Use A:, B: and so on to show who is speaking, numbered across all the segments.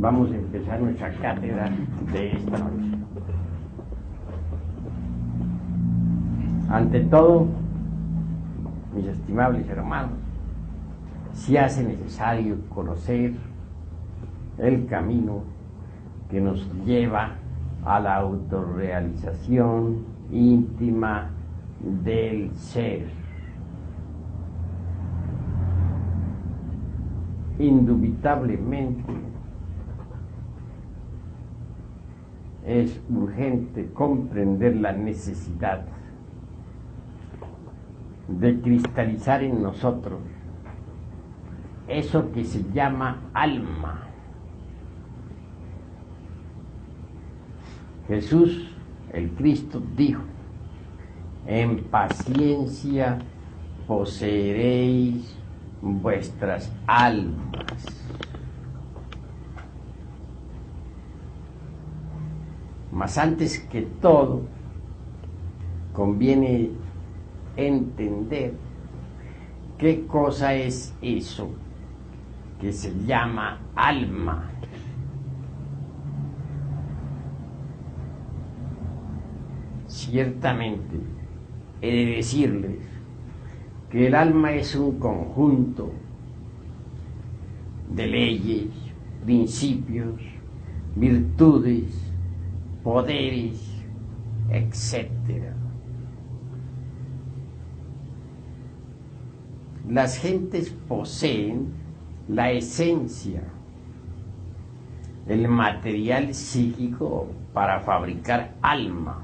A: Vamos a empezar nuestra cátedra de esta noche. Ante todo, mis estimables hermanos, se hace necesario conocer el camino que nos lleva a la autorrealización íntima del ser. Indubitablemente es urgente comprender la necesidad de cristalizar en nosotros eso que se llama alma. Jesús, el Cristo, dijo: en paciencia poseeréis vuestras almas. Mas antes que todo, conviene entender qué cosa es eso que se llama alma. Ciertamente, he de decirles que el alma es un conjunto de leyes, principios, virtudes, poderes, etc. Las gentes poseen la esencia, el material psíquico para fabricar alma,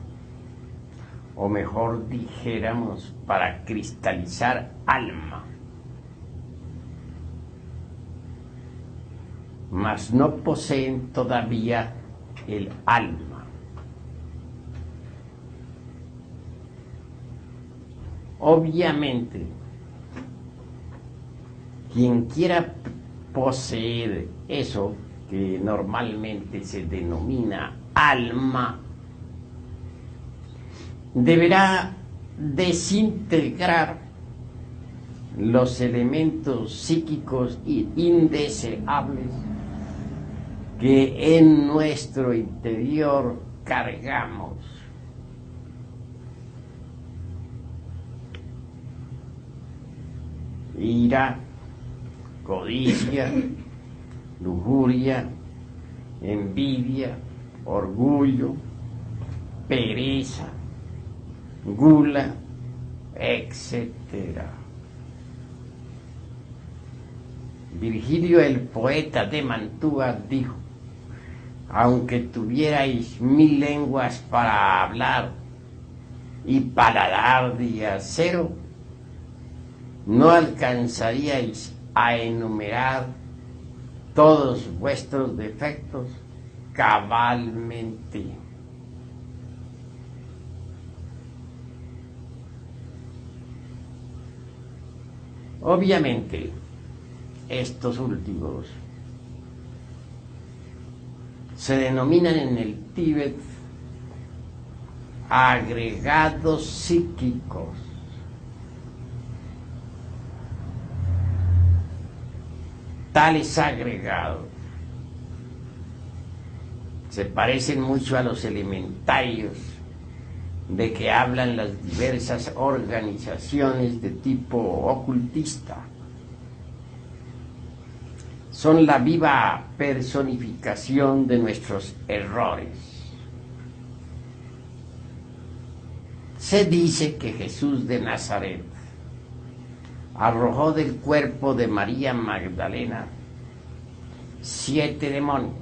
A: o mejor dijéramos, para cristalizar alma. Mas no poseen todavía el alma. Obviamente, quien quiera poseer eso que normalmente se denomina alma, deberá desintegrar los elementos psíquicos indeseables que en nuestro interior cargamos. Ira, codicia, lujuria, envidia, orgullo, pereza, gula, etc. Virgilio, el poeta de Mantua, dijo: aunque tuvierais 1000 lenguas para hablar y paladar de acero, no alcanzaríais a enumerar todos vuestros defectos cabalmente. Obviamente, estos últimos se denominan en el Tíbet agregados psíquicos. Tales agregados se parecen mucho a los elementarios de que hablan las diversas organizaciones de tipo ocultista. Son la viva personificación de nuestros errores. Se dice que Jesús de Nazaret arrojó del cuerpo de María Magdalena 7 demonios.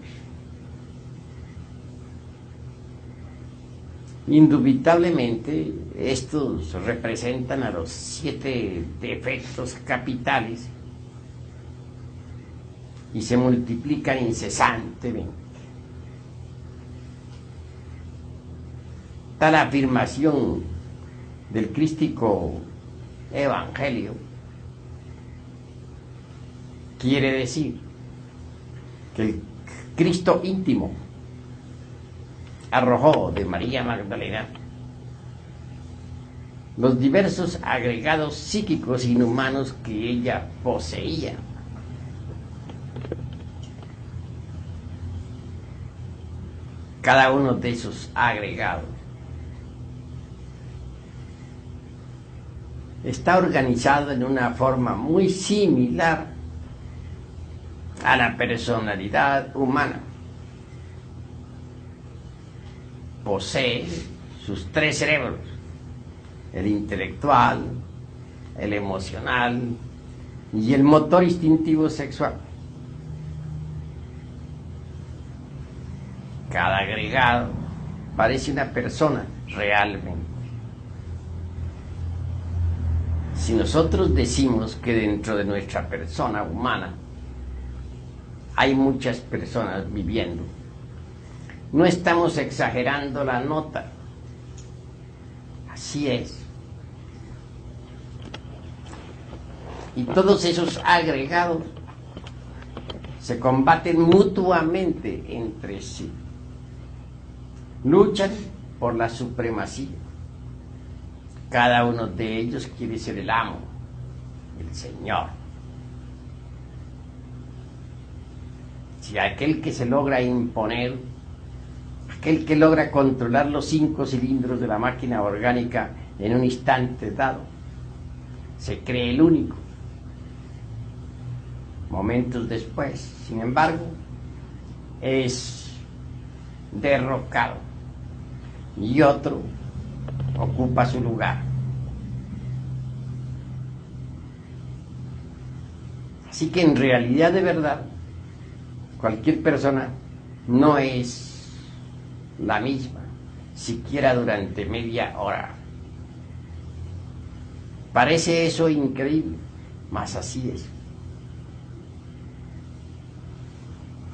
A: Indubitablemente, estos representan a los 7 defectos capitales y se multiplican incesantemente. Tal afirmación del crístico evangelio quiere decir que el Cristo íntimo arrojó de María Magdalena los diversos agregados psíquicos inhumanos que ella poseía. cada uno de esos agregados está organizado en una forma muy similar a la personalidad humana. Posee sus tres cerebros: el intelectual, el emocional y el motor instintivo sexual. Cada agregado parece una persona realmente. Si nosotros decimos que dentro de nuestra persona humana hay muchas personas viviendo, no estamos exagerando la nota. Así es. Y todos esos agregados se combaten mutuamente entre sí. Luchan por la supremacía. Cada uno de ellos quiere ser el amo, el señor. Si aquel que se logra imponer, aquel que logra controlar los 5 cilindros de la máquina orgánica en un instante dado, se cree el único. Momentos después, sin embargo, es derrocado y otro ocupa su lugar. Así que en realidad, de verdad, cualquier persona no es la misma, siquiera durante media hora. Parece eso increíble, mas así es.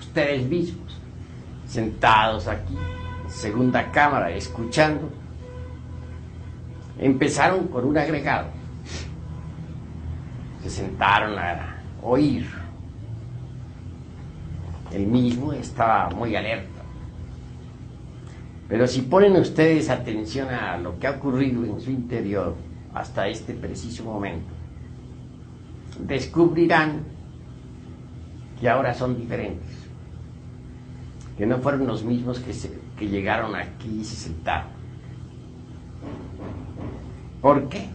A: Ustedes mismos, sentados aquí, en segunda cámara, escuchando, empezaron con un agregado. Se sentaron a oír. El mismo estaba muy alerta. Pero si ponen ustedes atención a lo que ha ocurrido en su interior hasta este preciso momento, descubrirán que ahora son diferentes, que no fueron los mismos que llegaron aquí y se sentaron. ¿Por qué?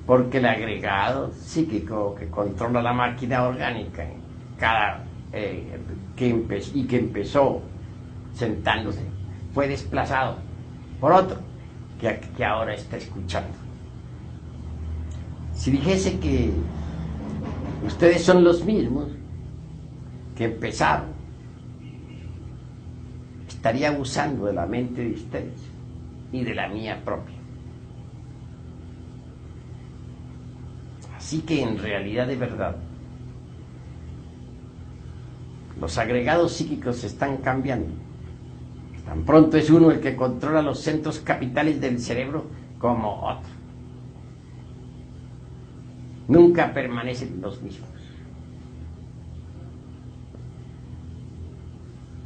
A: Porque el agregado psíquico que controla la máquina orgánica que empezó sentándose fue desplazado por otro que ahora está escuchando. Si dijese que ustedes son los mismos que empezaron, estaría abusando de la mente de ustedes y de la mía propia. Así que en realidad, de verdad, los agregados psíquicos se están cambiando. Tan pronto es uno el que controla los centros capitales del cerebro como otro. Nunca permanecen los mismos.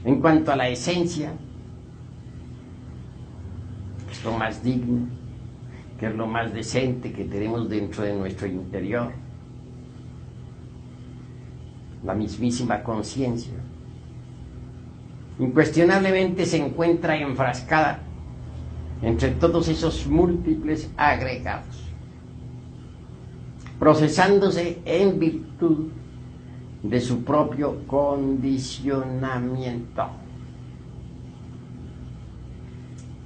A: En cuanto a la esencia, que es lo más digno, que es lo más decente que tenemos dentro de nuestro interior, la mismísima conciencia, incuestionablemente se encuentra enfrascada entre todos esos múltiples agregados, procesándose en virtud de su propio condicionamiento.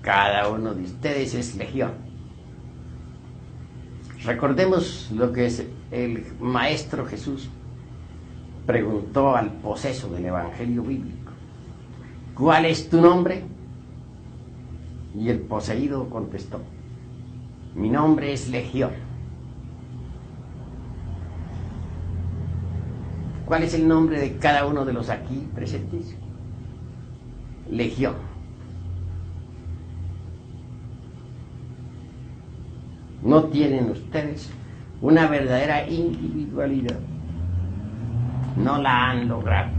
A: Cada uno de ustedes es legión. Recordemos lo que el Maestro Jesús preguntó al poseso del Evangelio bíblico: ¿cuál es tu nombre? Y el poseído contestó: mi nombre es Legión. ¿Cuál es el nombre de cada uno de los aquí presentes? Legión. No tienen ustedes una verdadera individualidad. No la han logrado.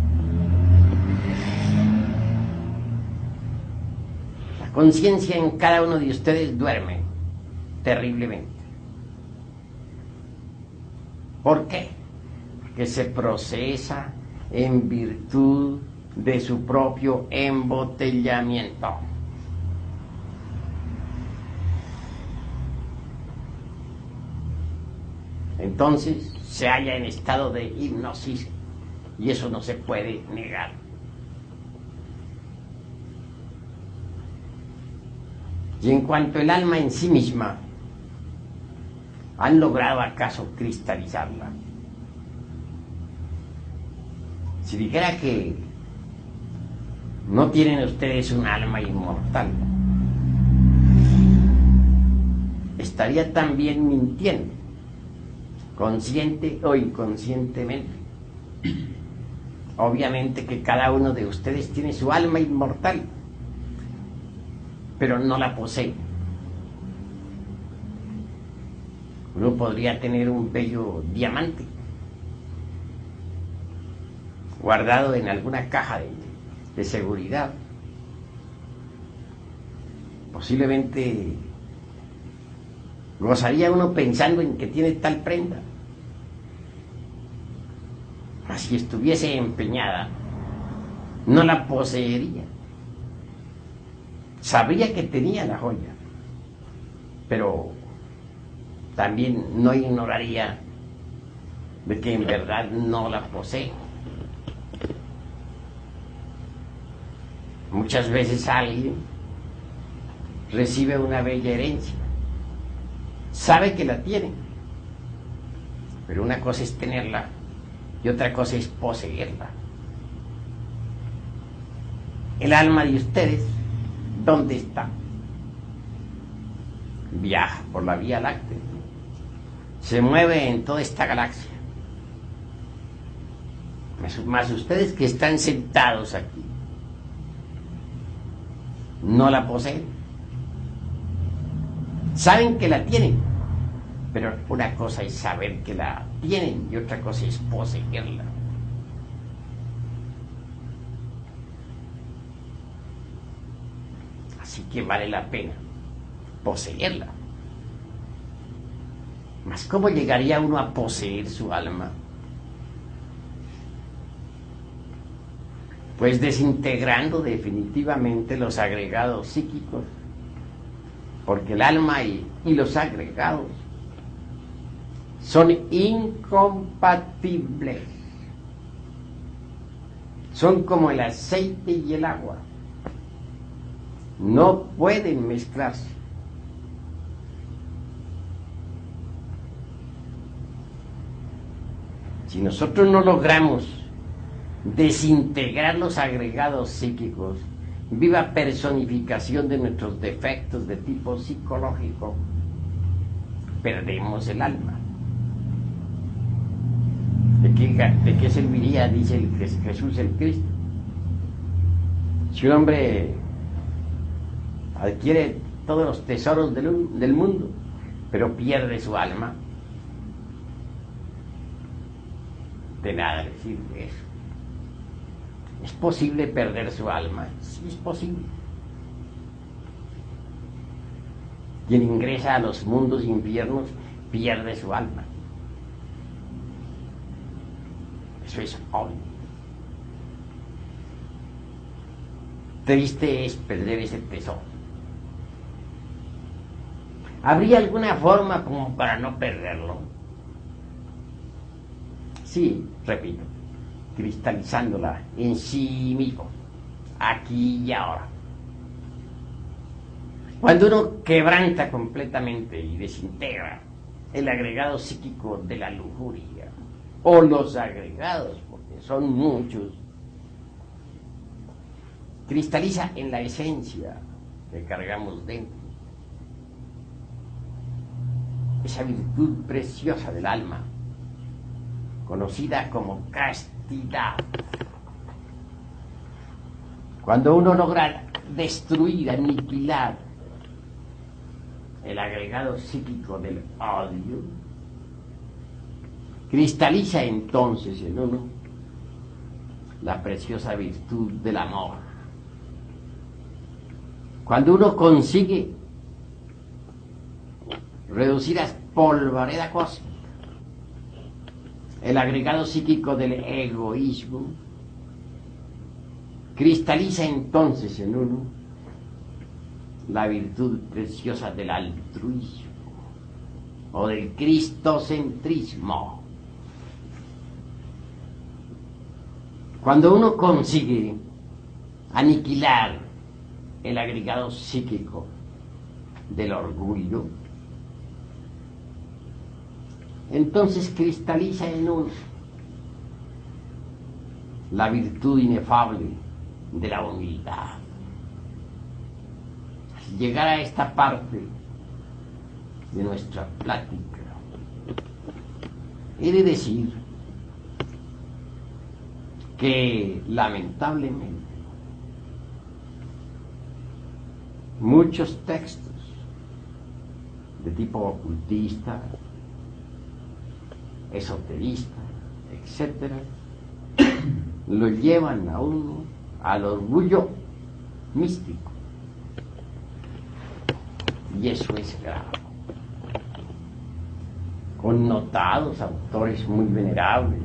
A: La conciencia en cada uno de ustedes duerme terriblemente. ¿Por qué? Porque se procesa en virtud de su propio embotellamiento. Entonces se halla en estado de hipnosis y eso no se puede negar. Y en cuanto al alma en sí misma, ¿han logrado acaso cristalizarla? Si dijera que no tienen ustedes un alma inmortal, estaría también mintiendo, consciente o inconscientemente. Obviamente que cada uno de ustedes tiene su alma inmortal, pero no la posee. Uno podría tener un bello diamante guardado en alguna caja de seguridad. Posiblemente gozaría uno pensando en que tiene tal prenda. Mas si estuviese empeñada, no la poseería. Sabría que tenía la joya, pero también no ignoraría de que en verdad no la posee. Muchas veces alguien recibe una bella herencia, sabe que la tiene, pero una cosa es tenerla y otra cosa es poseerla. El alma de ustedes, ¿dónde está? Viaja por la Vía Láctea, se mueve en toda esta galaxia. Más ustedes que están sentados aquí, no la poseen. Saben que la tienen, pero una cosa es saber que la tienen y otra cosa es poseerla. Así que vale la pena poseerla. Mas ¿cómo llegaría uno a poseer su alma? Pues desintegrando definitivamente los agregados psíquicos, porque el alma y los agregados son incompatibles. Son como el aceite y el agua. No pueden mezclarse. Si nosotros no logramos desintegrar los agregados psíquicos, viva personificación de nuestros defectos de tipo psicológico, perdemos el alma. ¿De qué serviría, dice Jesús el Cristo? Si un hombre adquiere todos los tesoros del mundo, pero pierde su alma, de nada le sirve eso. ¿Es posible perder su alma? Sí, es posible. Quien ingresa a los mundos infiernos pierde su alma. Eso es obvio. Triste es perder ese tesoro. ¿Habría alguna forma como para no perderlo? Sí, repito, cristalizándola en sí mismo, aquí y ahora. Cuando uno quebranta completamente y desintegra el agregado psíquico de la lujuria, o los agregados, porque son muchos, cristaliza en la esencia que cargamos dentro, esa virtud preciosa del alma, conocida como castidad. Cuando uno logra destruir, aniquilar el agregado psíquico del odio, cristaliza entonces en uno la preciosa virtud del amor. Cuando uno consigue reducir a polvareda cósmica el agregado psíquico del egoísmo, Cristaliza entonces en uno la virtud preciosa del altruismo o del cristocentrismo. Cuando uno consigue aniquilar el agregado psíquico del orgullo, entonces cristaliza en uno la virtud inefable de la humildad. Al llegar a esta parte de nuestra plática, he de decir que lamentablemente muchos textos de tipo ocultista, esoterista, etcétera, lo llevan a uno al orgullo místico, y eso es grave. Connotados autores muy venerables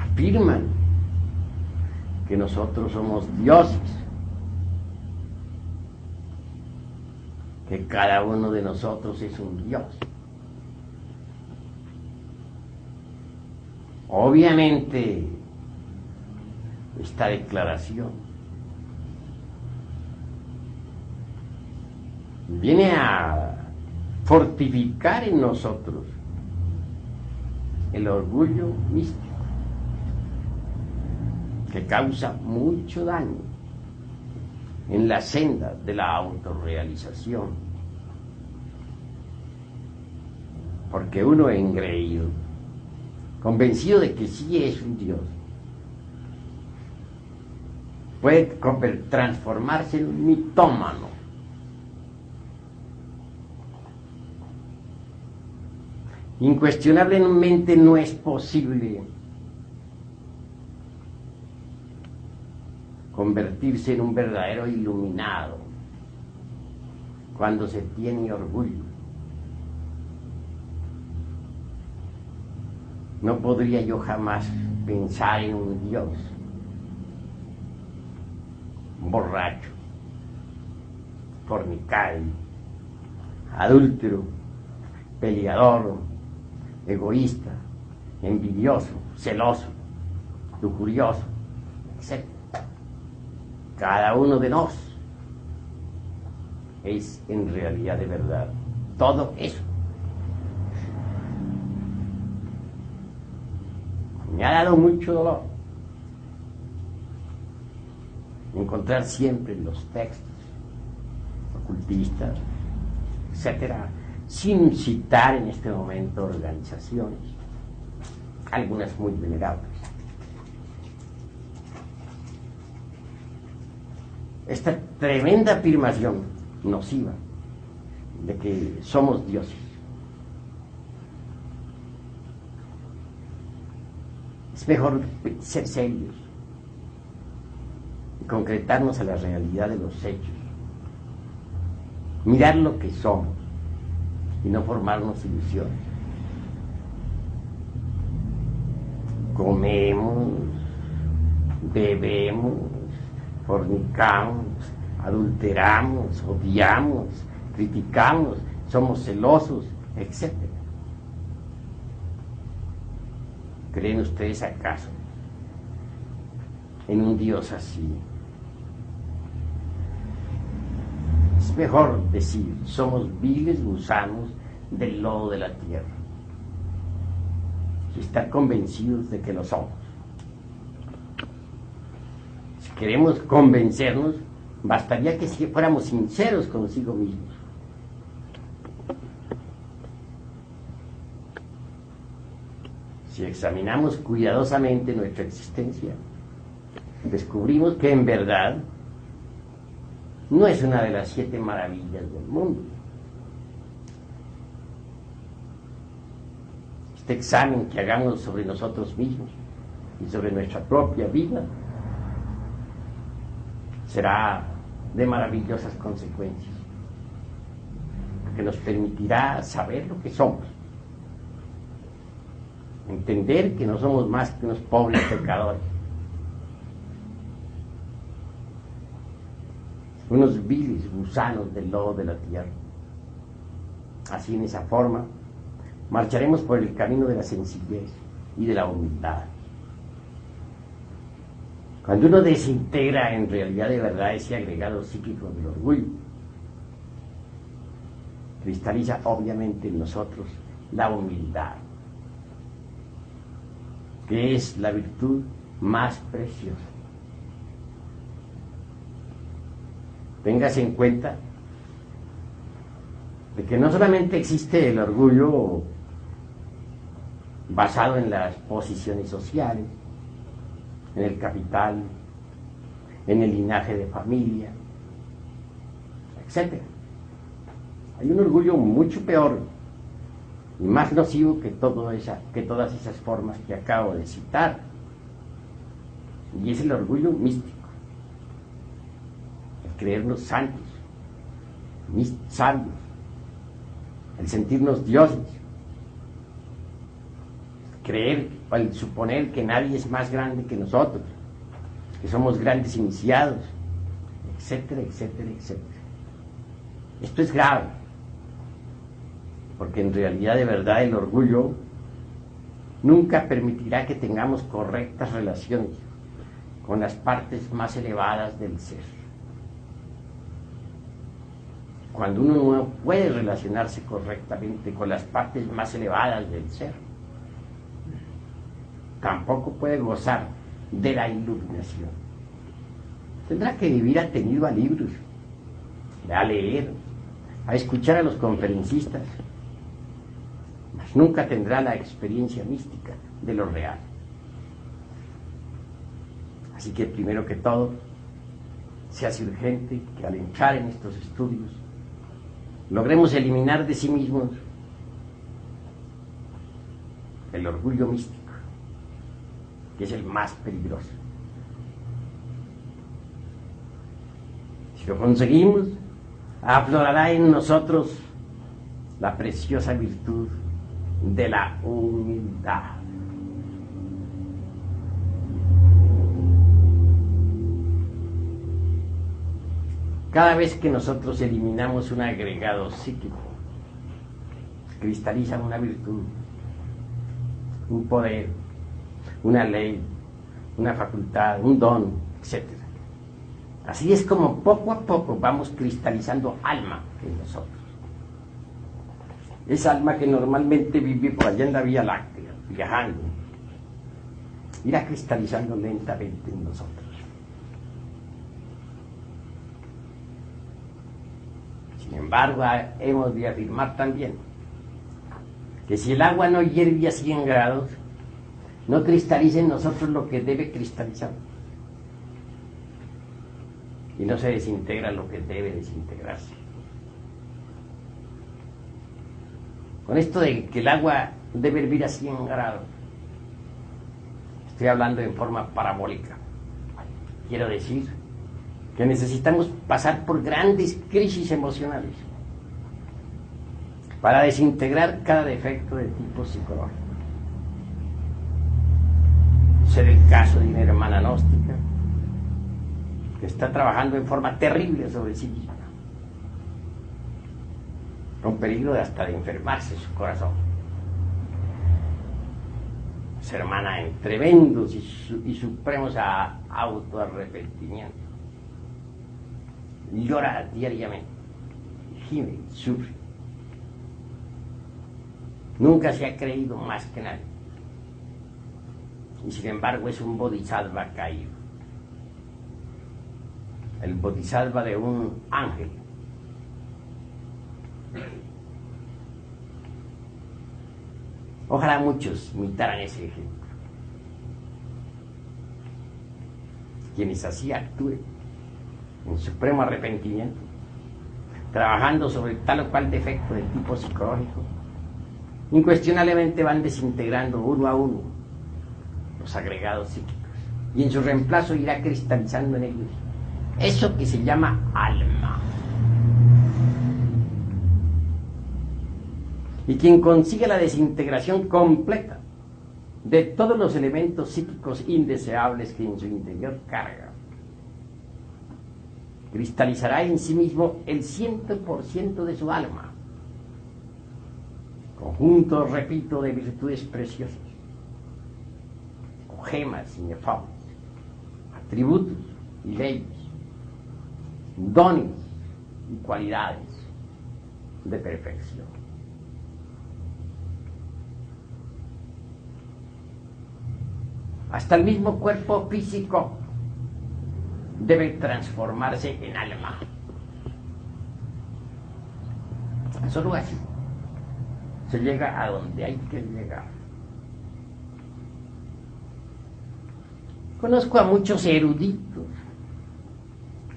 A: afirman que nosotros somos dioses, que cada uno de nosotros es un dios. Obviamente, esta declaración viene a fortificar en nosotros el orgullo místico, que causa mucho daño en la senda de la autorrealización, porque uno engreído, convencido de que sí es un Dios, puede transformarse en un mitómano. Incuestionablemente no es posible convertirse en un verdadero iluminado cuando se tiene orgullo. No podría yo jamás pensar en un Dios borracho, fornicario, adúltero, peleador, egoísta, envidioso, celoso, lujurioso, etc. Cada uno de nos es en realidad de verdad todo eso. Me ha dado mucho dolor encontrar siempre en los textos ocultistas, etcétera, sin citar en este momento organizaciones, algunas muy venerables, esta tremenda afirmación nociva de que somos dioses. Es mejor ser serios y concretarnos a la realidad de los hechos, mirar lo que somos y no formarnos ilusiones. Comemos, bebemos, fornicamos, adulteramos, odiamos, criticamos, somos celosos, etc. ¿Creen ustedes acaso en un Dios así? Es mejor decir, somos viles gusanos del lodo de la tierra, y estar convencidos de que lo somos. Si queremos convencernos, bastaría que fuéramos sinceros consigo mismos. Si examinamos cuidadosamente nuestra existencia, descubrimos que en verdad no es una de las 7 maravillas del mundo. Este examen que hagamos sobre nosotros mismos y sobre nuestra propia vida será de maravillosas consecuencias, que nos permitirá saber lo que somos Entender que no somos más que unos pobres pecadores, unos viles gusanos del lodo de la tierra. Así, en esa forma, marcharemos por el camino de la sencillez y de la humildad. Cuando uno desintegra en realidad de verdad ese agregado psíquico del orgullo, cristaliza obviamente en nosotros la humildad, que es la virtud más preciosa. Téngase en cuenta de que no solamente existe el orgullo basado en las posiciones sociales, en el capital, en el linaje de familia, etc. Hay un orgullo mucho peor y más nocivo que todas esas formas que acabo de citar, y es el orgullo místico, el creernos santos, sabios, el sentirnos dioses, creer o el suponer que nadie es más grande que nosotros, que somos grandes iniciados, etcétera, etcétera, etcétera. Esto es grave, porque en realidad de verdad el orgullo nunca permitirá que tengamos correctas relaciones con las partes más elevadas del ser. Cuando uno no puede relacionarse correctamente con las partes más elevadas del ser, tampoco puede gozar de la iluminación. Tendrá que vivir atenido a libros, a leer, a escuchar a los conferencistas, mas nunca tendrá la experiencia mística de lo real. Así que primero que todo, se hace urgente que al entrar en estos estudios logremos eliminar de sí mismos el orgullo místico, que es el más peligroso. Si lo conseguimos, aflorará en nosotros la preciosa virtud de la humildad. Cada vez que nosotros eliminamos un agregado psíquico, cristaliza una virtud, un poder, una ley, una facultad, un don, etc. Así es como poco a poco vamos cristalizando alma en nosotros. Esa alma que normalmente vive por allá en la Vía Láctea, viajando, irá cristalizando lentamente en nosotros. Sin embargo, hemos de afirmar también que si el agua no hierve a 100 grados, no cristaliza en nosotros lo que debe cristalizar. Y no se desintegra lo que debe desintegrarse. Con esto de que el agua debe hervir a 100 grados, estoy hablando en forma parabólica. Quiero decir que necesitamos pasar por grandes crisis emocionales para desintegrar cada defecto de tipo psicológico. Ser el caso de una hermana gnóstica que está trabajando en forma terrible sobre sí misma, con peligro hasta de enfermarse su corazón. Es hermana en tremendos y supremos autoarrepentimientos. Llora diariamente, gime, sufre. Nunca se ha creído más que nadie. Y sin embargo es un bodhisattva caído. El bodhisattva de un ángel. Ojalá muchos imitaran ese ejemplo. Quienes así actúen en supremo arrepentimiento, trabajando sobre tal o cual defecto del tipo psicológico, incuestionablemente van desintegrando uno a uno los agregados psíquicos, y en su reemplazo irá cristalizando en ellos eso que se llama alma. Y quien consiga la desintegración completa de todos los elementos psíquicos indeseables que en su interior carga. Cristalizará en sí mismo el 100% de su alma, conjunto, repito, de virtudes preciosas, o gemas inefables, atributos y leyes, dones y cualidades de perfección. Hasta el mismo cuerpo físico debe transformarse en alma. Solo así se llega a donde hay que llegar. Conozco a muchos eruditos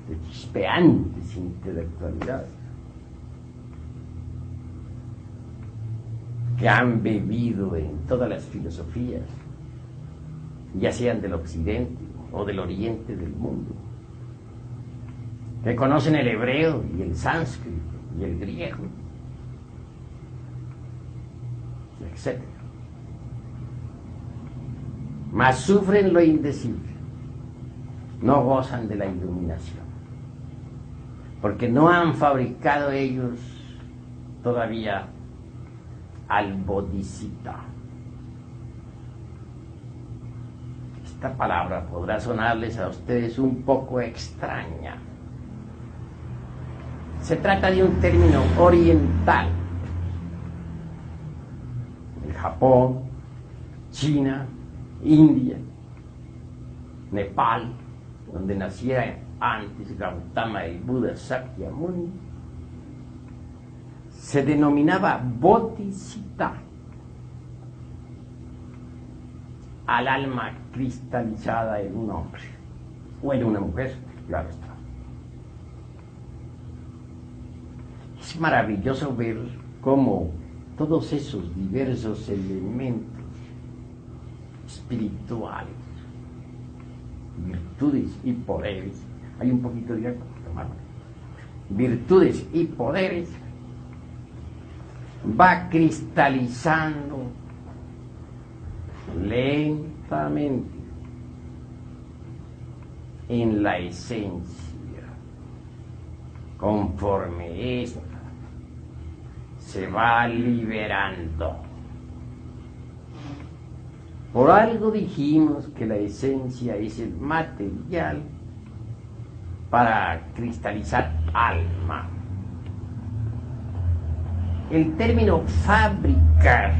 A: de chispeantes intelectualidades que han bebido en todas las filosofías, ya sean del occidente o del oriente del mundo, que conocen el hebreo y el sánscrito y el griego, etc. Mas sufren lo indecible, no gozan de la iluminación, porque no han fabricado ellos todavía al Bodhisattva. Esta palabra podrá sonarles a ustedes un poco extraña. Se trata de un término oriental. El Japón, China, India, Nepal, donde naciera antes Gautama y Buda Sakyamuni, se denominaba Bodhisattva al alma cristalizada en un hombre o en una mujer, claro está. Es maravilloso ver cómo todos esos diversos elementos espirituales, virtudes y poderes, hay un poquito de agua, tomarlo, virtudes y poderes, va cristalizando lentamente en la esencia, conforme esta se va liberando. Por algo dijimos que la esencia es el material para cristalizar alma. El término fabricar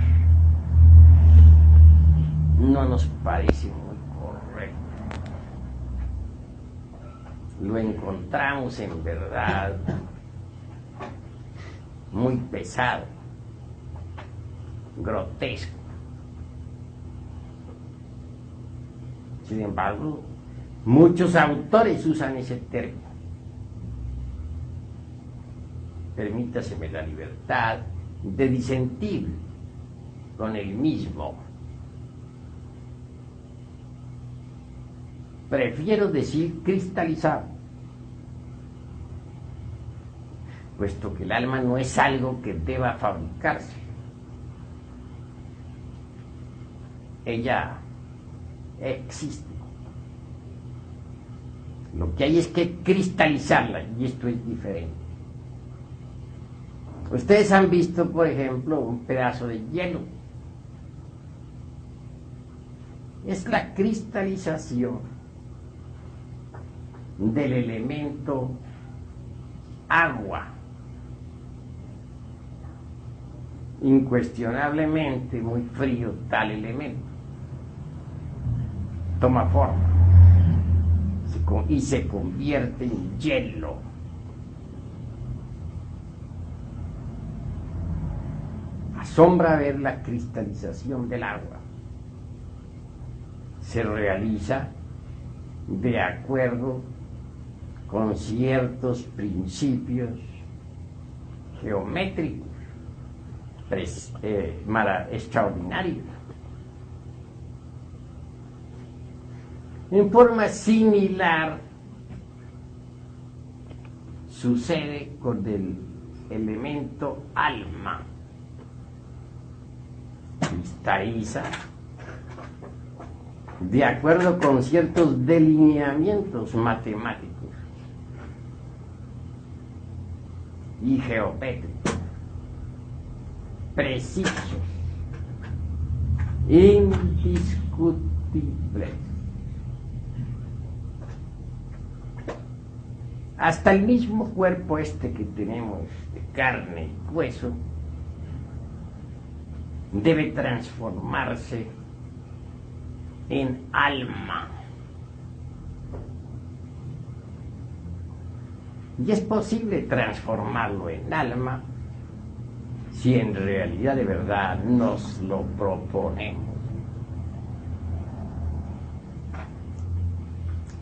A: no nos parece muy correcto. Lo encontramos en verdad muy pesado, grotesco. Sin embargo, muchos autores usan ese término. Permítaseme la libertad de disentir con el mismo. Prefiero decir cristalizar, puesto que el alma no es algo que deba fabricarse. Ella existe. Lo que hay es que cristalizarla, y esto es diferente. Ustedes han visto, por ejemplo, un pedazo de hielo. Es la cristalización del elemento agua. Incuestionablemente muy frío tal elemento. Toma forma y se convierte en hielo. Asombra ver la cristalización del agua. Se realiza de acuerdo con ciertos principios geométricos extraordinarios. En forma similar sucede con el elemento alma. Cristaliza de acuerdo con ciertos delineamientos matemáticos y geométricos precisos, indiscutibles. Hasta el mismo cuerpo este que tenemos de carne y hueso debe transformarse en alma. Y es posible transformarlo en alma si en realidad de verdad nos lo proponemos.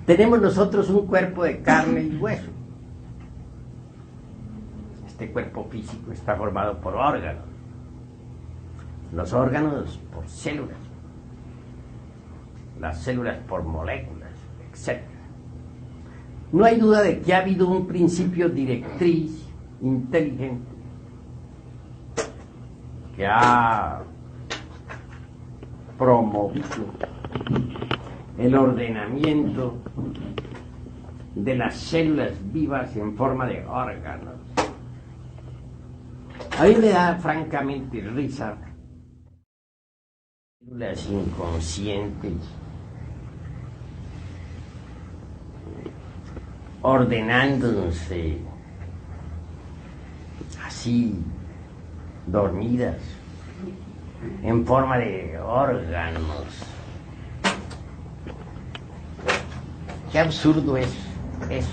A: Tenemos nosotros un cuerpo de carne y hueso. Este cuerpo físico está formado por órganos. Los órganos por células. Las células por moléculas, etc. No hay duda de que ha habido un principio directriz inteligente que ha promovido el ordenamiento de las células vivas en forma de órganos. A mí me da francamente risa células inconscientes ordenándose así, dormidas, en forma de órganos. Qué absurdo es eso.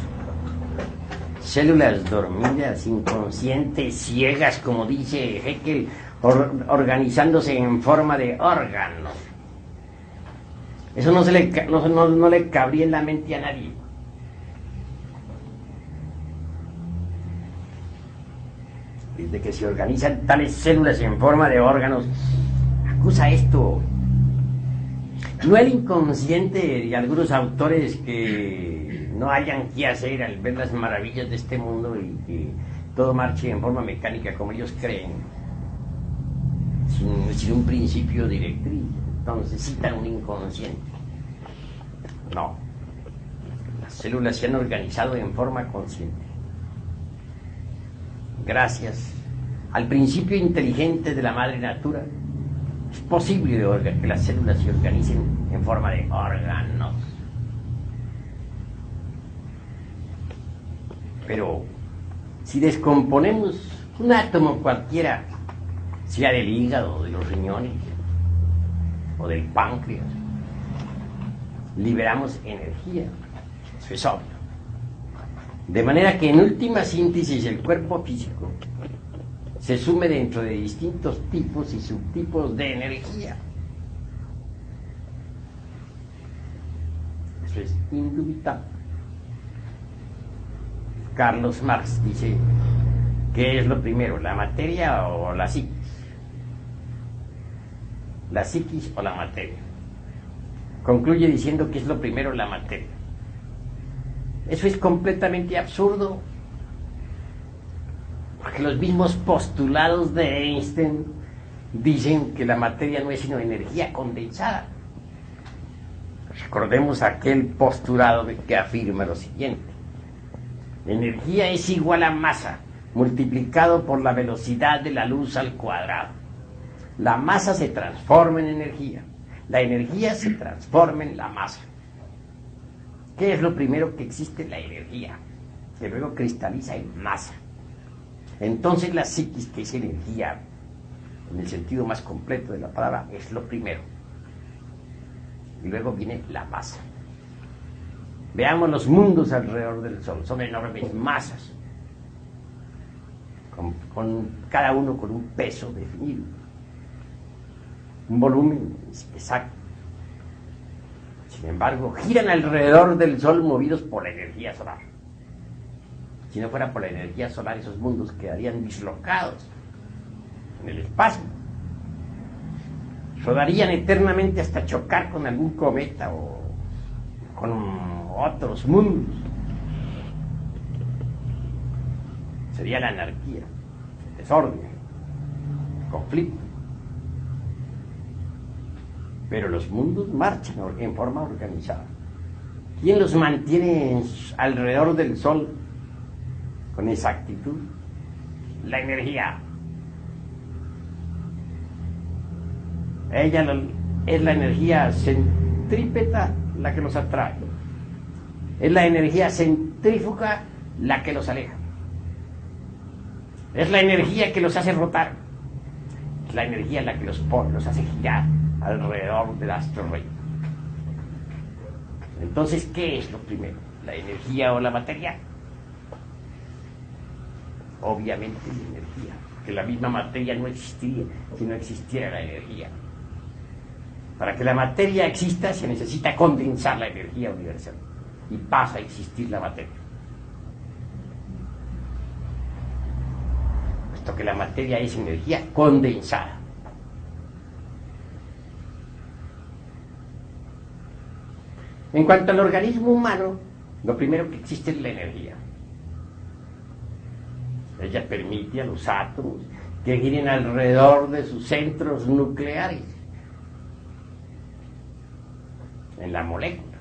A: Células dormidas, inconscientes, ciegas, como dice Haeckel, organizándose en forma de órganos. Eso no le cabría en la mente a nadie. Desde que se organizan tales células en forma de órganos, acusa esto no el inconsciente de algunos autores que no hayan qué hacer al ver las maravillas de este mundo y que todo marche en forma mecánica como ellos creen, sin un principio directriz. Entonces citan un inconsciente. No, las células se han organizado en forma consciente gracias al principio inteligente de la madre natura. Es posible que las células se organicen en forma de órganos. Pero si descomponemos un átomo cualquiera, sea del hígado, de los riñones o del páncreas, liberamos energía. Eso es obvio. De manera que en última síntesis el cuerpo físico se sume dentro de distintos tipos y subtipos de energía. Eso es indubitable. Carlos Marx dice, ¿qué es lo primero, la materia o la psiquis? La psiquis o la materia. Concluye diciendo que es lo primero, la materia. Eso es completamente absurdo, porque los mismos postulados de Einstein dicen que la materia no es sino energía condensada. Recordemos aquel postulado que afirma lo siguiente: la energía es igual a masa multiplicado por la velocidad de la luz al cuadrado. La masa se transforma en energía, la energía se transforma en la masa. ¿Qué es lo primero que existe? La energía, que luego cristaliza en masa. Entonces la psiquis, que es energía en el sentido más completo de la palabra, es lo primero. Y luego viene la masa. Veamos los mundos alrededor del Sol, son enormes masas, con cada uno con un peso definido, un volumen exacto. Sin embargo, giran alrededor del Sol movidos por la energía solar. Si no fuera por la energía solar, esos mundos quedarían dislocados en el espacio. Rodarían eternamente hasta chocar con algún cometa o con otros mundos. Sería la anarquía, el desorden, el conflicto. pero los mundos marchan en forma organizada. ¿Quién los mantiene alrededor del Sol con exactitud? La energía. Ella es la energía centrípeta la que los atrae. Es la energía centrífuga la que los aleja. Es la energía que los hace rotar. Es la energía la que los hace girar alrededor del astro rey. Entonces, ¿qué es lo primero? ¿La energía o la materia? Obviamente la energía, que la misma materia no existiría si no existiera la energía. Para que la materia exista se necesita condensar la energía universal y pasa a existir la materia. Puesto que la materia es energía condensada. En cuanto al organismo humano, lo primero que existe es la energía. Ella permite a los átomos que giren alrededor de sus centros nucleares en la molécula.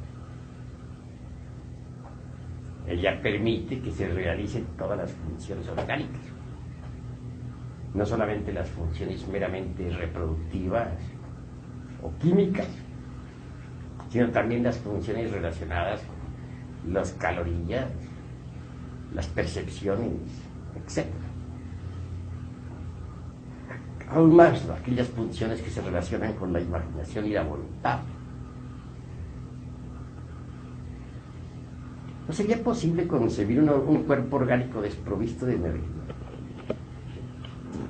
A: Ella permite que se realicen todas las funciones orgánicas, no solamente las funciones meramente reproductivas o químicas, sino también las funciones relacionadas con las calorías, las percepciones, etc. Aún más aquellas funciones que se relacionan con la imaginación y la voluntad. ¿No sería posible concebir un cuerpo orgánico desprovisto de energía?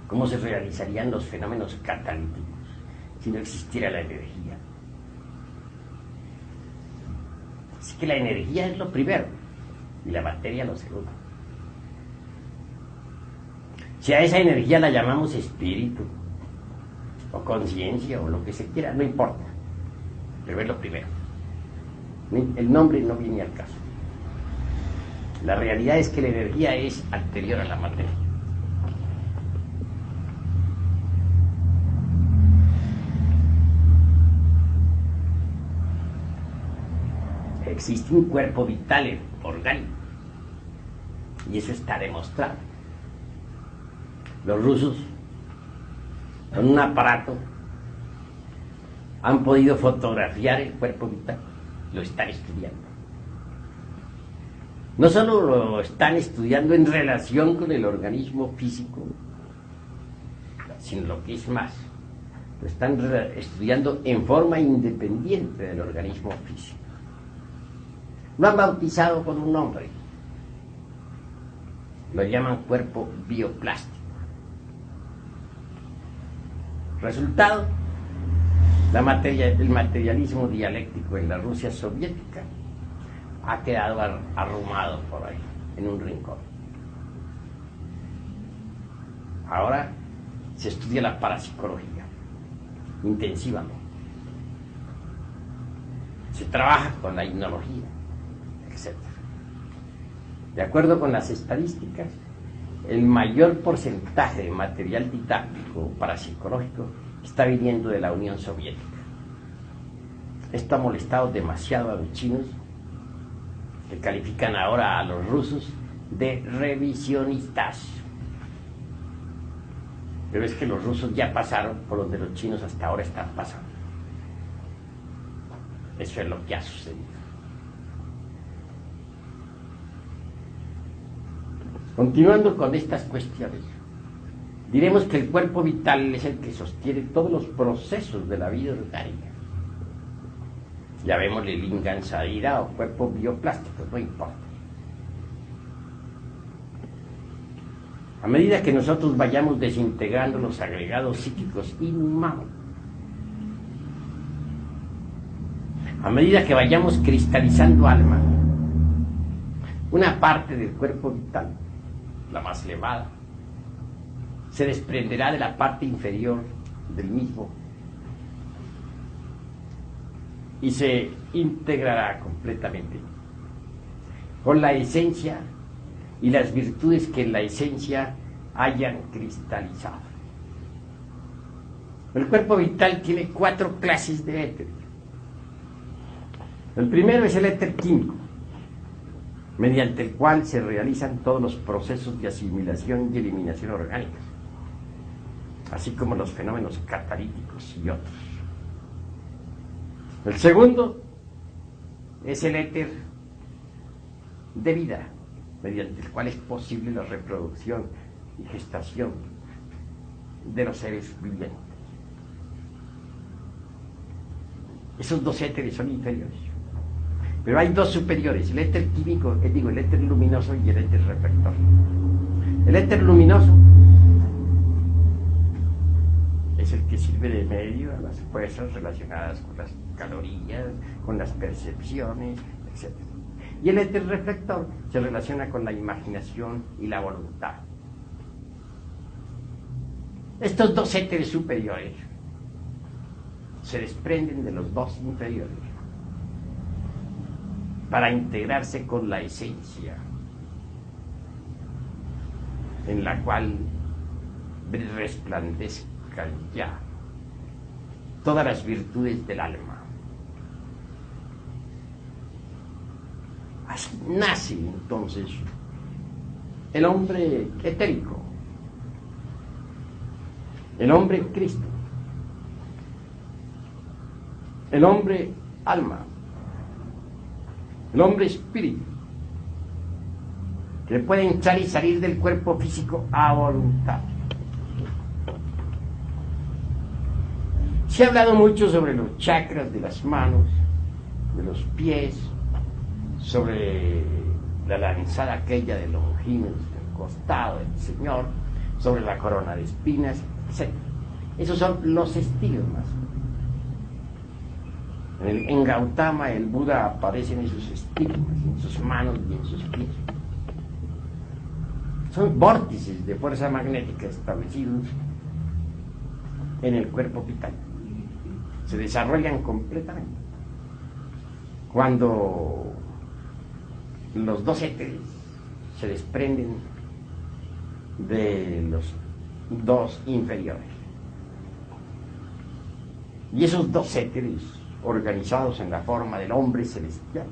A: ¿Cómo se realizarían los fenómenos catalíticos si no existiera la energía? Así que la energía es lo primero y la materia lo segundo. Si a esa energía la llamamos espíritu o conciencia o lo que se quiera, no importa, pero es lo primero. El nombre no viene al caso. La realidad es que la energía es anterior a la materia. Existe un cuerpo vital orgánico y eso está demostrado. Los rusos, con un aparato, han podido fotografiar el cuerpo vital, lo están estudiando. No solo lo están estudiando en relación con el organismo físico, sino lo que es más, lo están estudiando en forma independiente del organismo físico. Lo han bautizado con un nombre, lo llaman cuerpo bioplástico. Resultado, el materialismo dialéctico en la Rusia soviética ha quedado arrumado por ahí, en un rincón. Ahora se estudia la parapsicología intensivamente. Se trabaja con la hipnología, etc. De acuerdo con las estadísticas, el mayor porcentaje de material didáctico parapsicológico está viniendo de la Unión Soviética. Esto ha molestado demasiado a los chinos, que califican ahora a los rusos de revisionistas. Pero es que los rusos ya pasaron por donde los chinos hasta ahora están pasando. Eso es lo que ha sucedido. Continuando con estas cuestiones, diremos que el cuerpo vital es el que sostiene todos los procesos de la vida orgánica. Llamémosle lingam sarira o cuerpo bioplástico, no importa. A medida que nosotros vayamos desintegrando los agregados psíquicos inhumanos, a medida que vayamos cristalizando alma, una parte del cuerpo vital, la más elevada, se desprenderá de la parte inferior del mismo y se integrará completamente con la esencia y las virtudes que en la esencia hayan cristalizado. El cuerpo vital tiene 4 clases de éter. El primero es el éter químico, mediante el cual se realizan todos los procesos de asimilación y eliminación orgánicos, así como los fenómenos catalíticos y otros. El segundo es el éter de vida, mediante el cual es posible la reproducción y gestación de los seres vivientes. Esos 2 éteres son inferiores, pero hay 2 superiores, el éter químico, el éter luminoso y el éter reflector. El éter luminoso es el que sirve de medio a las fuerzas relacionadas con las calorías, con las percepciones, etc. Y el éter reflector se relaciona con la imaginación y la voluntad. Estos 2 éteres superiores se desprenden de los 2 inferiores para integrarse con la esencia, en la cual resplandezcan ya todas las virtudes del alma. Así nace entonces el hombre etérico, el hombre Cristo, el hombre alma, el hombre espíritu, que puede entrar y salir del cuerpo físico a voluntad. Se ha hablado mucho sobre los chakras de las manos, de los pies, sobre la lanzada aquella de Longinos del costado del Señor, sobre la corona de espinas, etc. Esos son los estigmas. En Gautama el Buda aparece en esos estigmas, en sus manos y en sus pies. Son vórtices de fuerza magnética establecidos en el cuerpo vital. Se desarrollan completamente cuando los 2 éteres se desprenden de los 2 inferiores. Y esos 2 éteres, organizados en la forma del hombre celestial,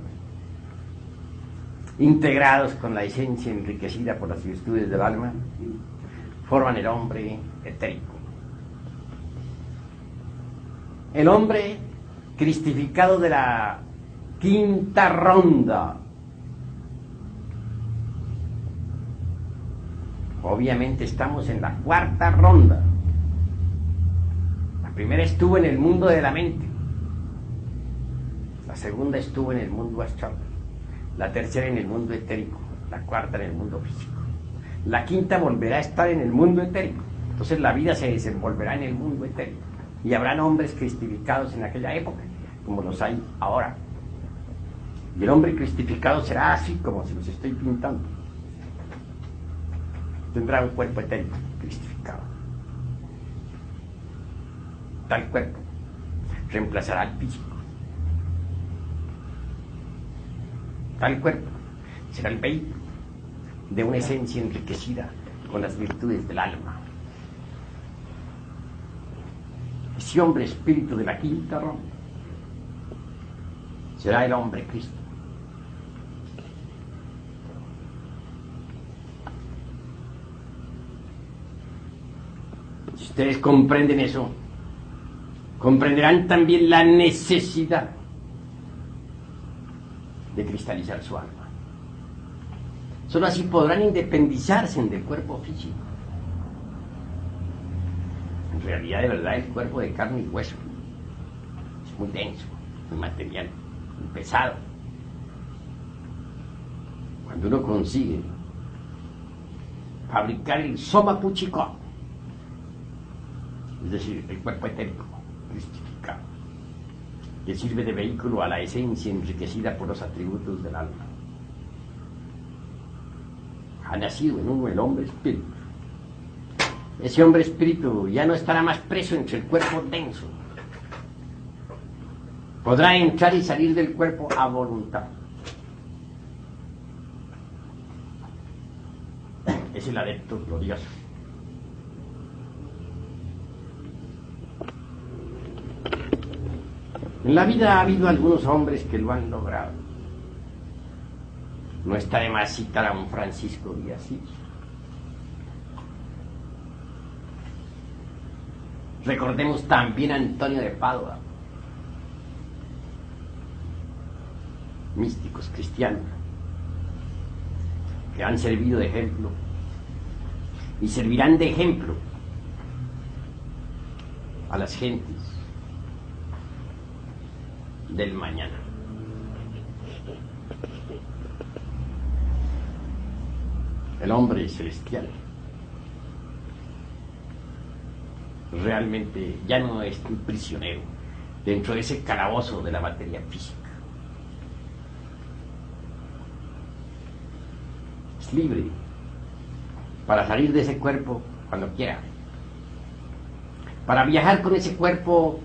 A: integrados con la esencia enriquecida por las virtudes del alma, forman el hombre etérico. El hombre cristificado de la 5ª ronda. Obviamente estamos en la 4ª ronda. La primera estuvo en el mundo de la mente. La segunda estuvo en el mundo astral. La tercera en el mundo etérico. La 4ª en el mundo físico. La 5ª volverá a estar en el mundo etérico. Entonces la vida se desenvolverá en el mundo etérico. Y habrán hombres cristificados en aquella época, como los hay ahora. Y el hombre cristificado será así como se los estoy pintando. Tendrá un cuerpo etérico cristificado. Tal cuerpo reemplazará al físico. Tal cuerpo será el vehículo de una esencia enriquecida con las virtudes del alma. Ese hombre espíritu de la 5ª ronda será el hombre Cristo. Si ustedes comprenden eso, comprenderán también la necesidad de cristalizar su alma. Solo así podrán independizarse del cuerpo físico. En realidad, de verdad, el cuerpo de carne y hueso es muy denso, muy material, muy pesado. Cuando uno consigue fabricar el soma puchicó, es decir, el cuerpo etérico cristificado, que sirve de vehículo a la esencia enriquecida por los atributos del alma, ha nacido en uno el hombre espíritu. Ese hombre espíritu ya no estará más preso entre el cuerpo denso. Podrá entrar y salir del cuerpo a voluntad. Es el adepto glorioso. En la vida ha habido algunos hombres que lo han logrado. No está de más citar a un Francisco de Asís. Recordemos también a Antonio de Padua, místicos cristianos que han servido de ejemplo y servirán de ejemplo a las gentes del mañana. El hombre celestial realmente ya no es un prisionero dentro de ese calabozo de la materia física. Es libre para salir de ese cuerpo cuando quiera, para viajar con ese cuerpo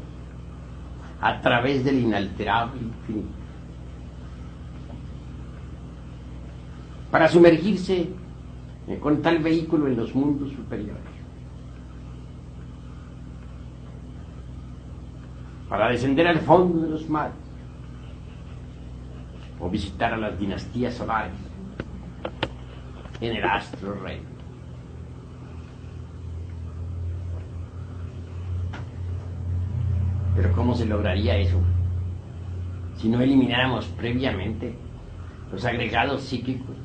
A: a través del inalterable infinito, para sumergirse con tal vehículo en los mundos superiores, para descender al fondo de los mares o visitar a las dinastías solares en el astro rey. Pero ¿cómo se lograría eso si no elimináramos previamente los agregados psíquicos?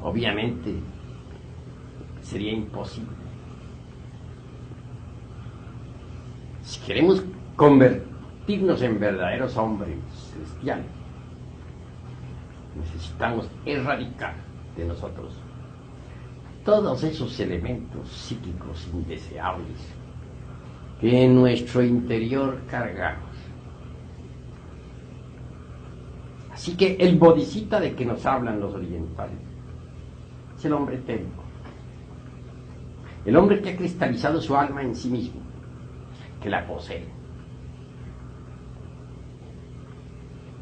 A: Obviamente sería imposible. Si queremos convertirnos en verdaderos hombres celestiales, necesitamos erradicar de nosotros todos esos elementos psíquicos indeseables que en nuestro interior cargamos. Así que el bodhisattva de que nos hablan los orientales es el hombre técnico, el hombre que ha cristalizado su alma en sí mismo, que la posee,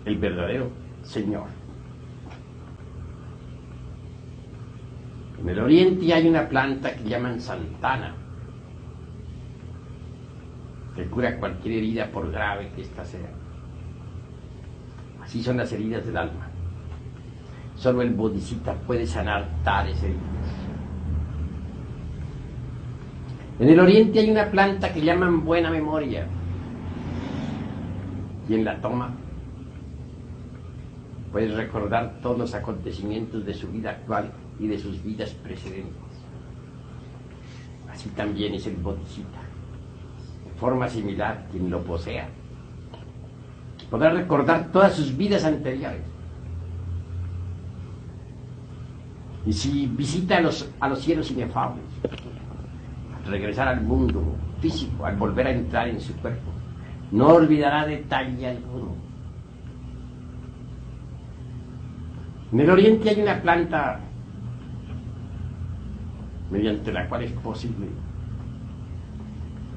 A: el verdadero Señor. En el oriente hay una planta que llaman santana, que cura cualquier herida por grave que ésta sea. Así son las heridas del alma. Solo el bodhisattva puede sanar tales heridas. En el oriente hay una planta que llaman buena memoria. Quien la toma puede recordar todos los acontecimientos de su vida actual y de sus vidas precedentes. Así también es el bodhisattva. De forma similar, quien lo posea podrá recordar todas sus vidas anteriores. Y si visita a los cielos inefables, al regresar al mundo físico, al volver a entrar en su cuerpo, no olvidará detalle alguno. En el oriente hay una planta mediante la cual es posible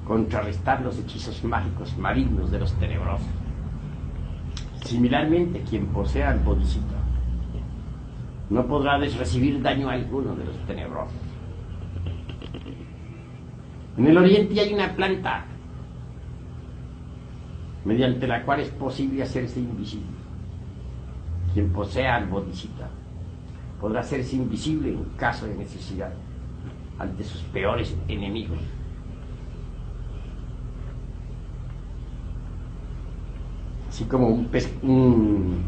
A: contrarrestar los hechizos mágicos malignos de los tenebrosos. Similarmente, quien posea al bodhisattva no podrá recibir daño alguno de los tenebrosos. En el oriente hay una planta mediante la cual es posible hacerse invisible. Quien posea al bodhisattva podrá hacerse invisible en caso de necesidad ante sus peores enemigos. Así como un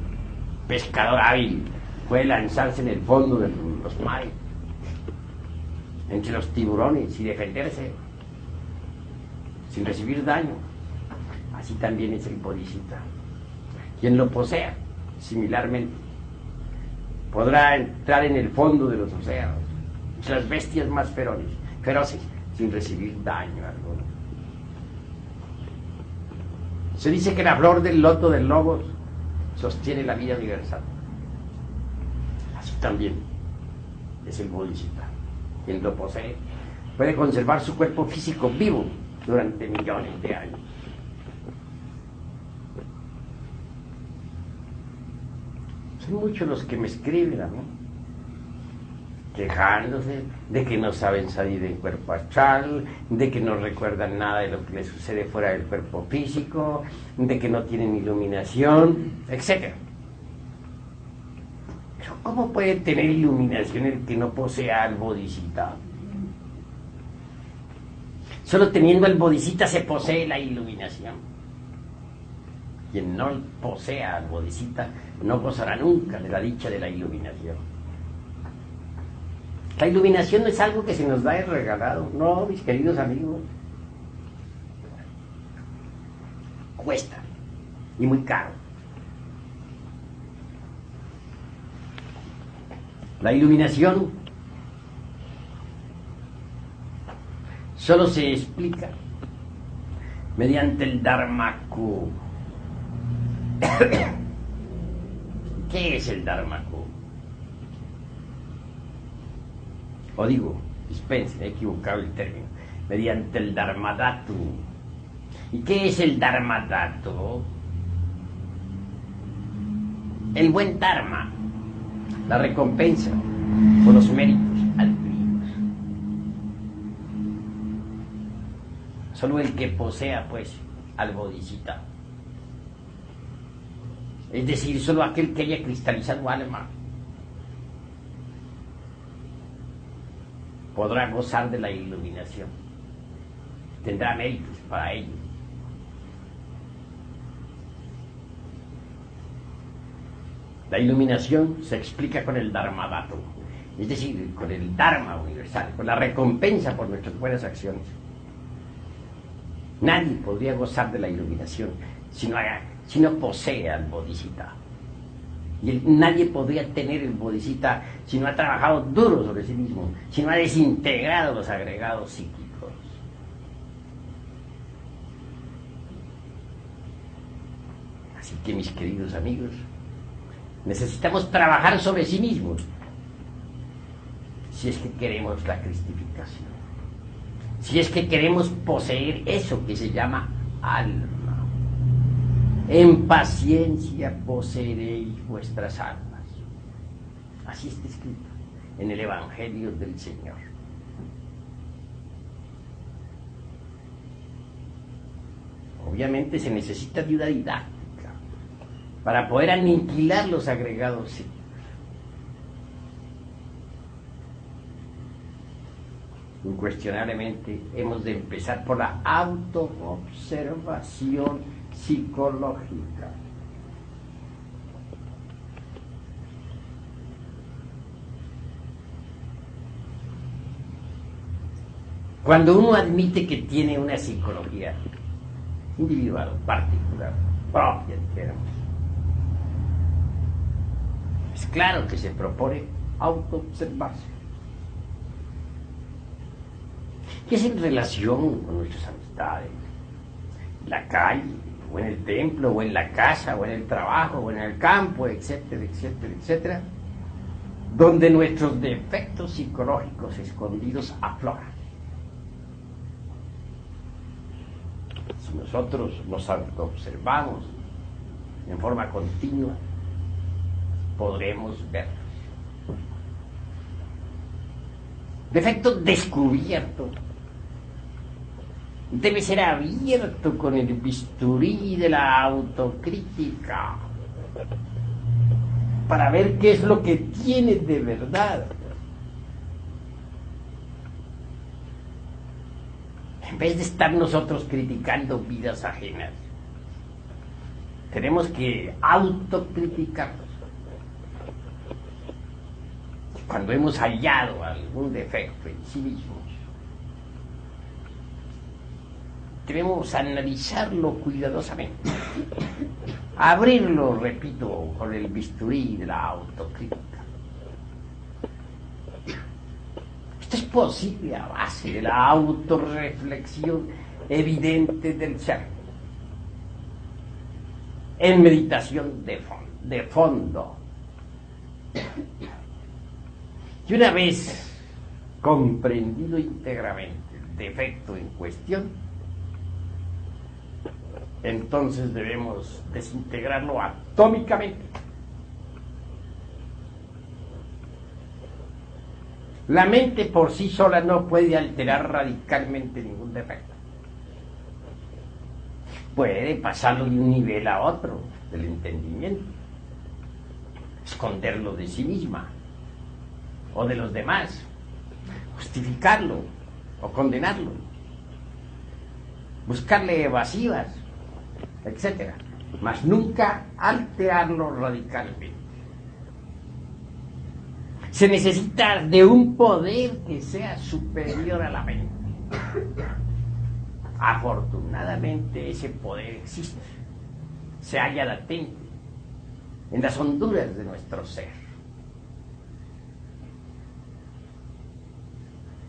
A: pescador hábil puede lanzarse en el fondo de los mares, entre los tiburones, y defenderse sin recibir daño, así también es el bodhisattva. Quien lo posea, similarmente, podrá entrar en el fondo de los océanos, entre las bestias más feroces, sin recibir daño alguno. Se dice que la flor del loto del logos sostiene la vida universal. Así también es el bodhisattva. Quien lo posee puede conservar su cuerpo físico vivo durante millones de años. Son muchos los que me escriben a mí quejándose de que no saben salir del cuerpo astral, de que no recuerdan nada de lo que les sucede fuera del cuerpo físico, de que no tienen iluminación, etc. Pero ¿cómo puede tener iluminación el que no posea al Bodhisattva? Solo teniendo al Bodhisattva se posee la iluminación. Quien no posea al Bodhisattva no gozará nunca de la dicha de la iluminación. La iluminación no es algo que se nos da de regalado, no, mis queridos amigos. Cuesta, y muy caro. La iluminación solo se explica mediante el Dharmakku. ¿Qué es el Dharmakku? O digo, dispensen, he equivocado el término, mediante el Dharmadhatu. ¿Y qué es el Dharmadhatu? El buen Dharma, la recompensa por los méritos adquiridos. Solo el que posea, pues, al Bodhisattva. Es decir, solo aquel que haya cristalizado alma podrá gozar de la iluminación. Tendrá méritos para ello. La iluminación se explica con el Dharmadhatu, es decir, con el Dharma universal, con la recompensa por nuestras buenas acciones. Nadie podría gozar de la iluminación si no posee al Bodhisattva. Y nadie podría tener el Bodhisattva si no ha trabajado duro sobre sí mismo, si no ha desintegrado los agregados psíquicos. Así que, mis queridos amigos, necesitamos trabajar sobre sí mismos si es que queremos la cristificación, si es que queremos poseer eso que se llama alma. En paciencia poseeréis vuestras almas. Así está escrito en el Evangelio del Señor. Obviamente se necesita ayuda didáctica para poder aniquilar los agregados psíquicos. Incuestionablemente hemos de empezar por la autoobservación psicológica. Cuando uno admite que tiene una psicología individual, particular, propia, dijéramos, es claro que se propone autoobservarse. ¿Qué es en relación con nuestras amistades? En la calle, o en el templo, o en la casa, o en el trabajo, o en el campo, etcétera, etcétera, etcétera, donde nuestros defectos psicológicos escondidos afloran. Si nosotros nos autoobservamos en forma continua, podremos verlos. Defecto descubierto debe ser abierto con el bisturí de la autocrítica para ver qué es lo que tiene de verdad. En vez de estar nosotros criticando vidas ajenas, tenemos que autocriticarnos. Cuando hemos hallado algún defecto en sí mismos, debemos analizarlo cuidadosamente, abrirlo, repito, con el bisturí de la autocrítica. Esto es posible a base de la autorreflexión evidente del ser, en meditación de fondo. Y una vez comprendido íntegramente el defecto en cuestión, entonces debemos desintegrarlo atómicamente. La mente por sí sola no puede alterar radicalmente ningún defecto. Puede pasarlo de un nivel a otro del entendimiento, esconderlo de sí misma o de los demás, justificarlo o condenarlo, buscarle evasivas, etc. Mas nunca alterarlo radicalmente. Se necesita de un poder que sea superior a la mente. Afortunadamente ese poder existe, se halla latente en las honduras de nuestro ser.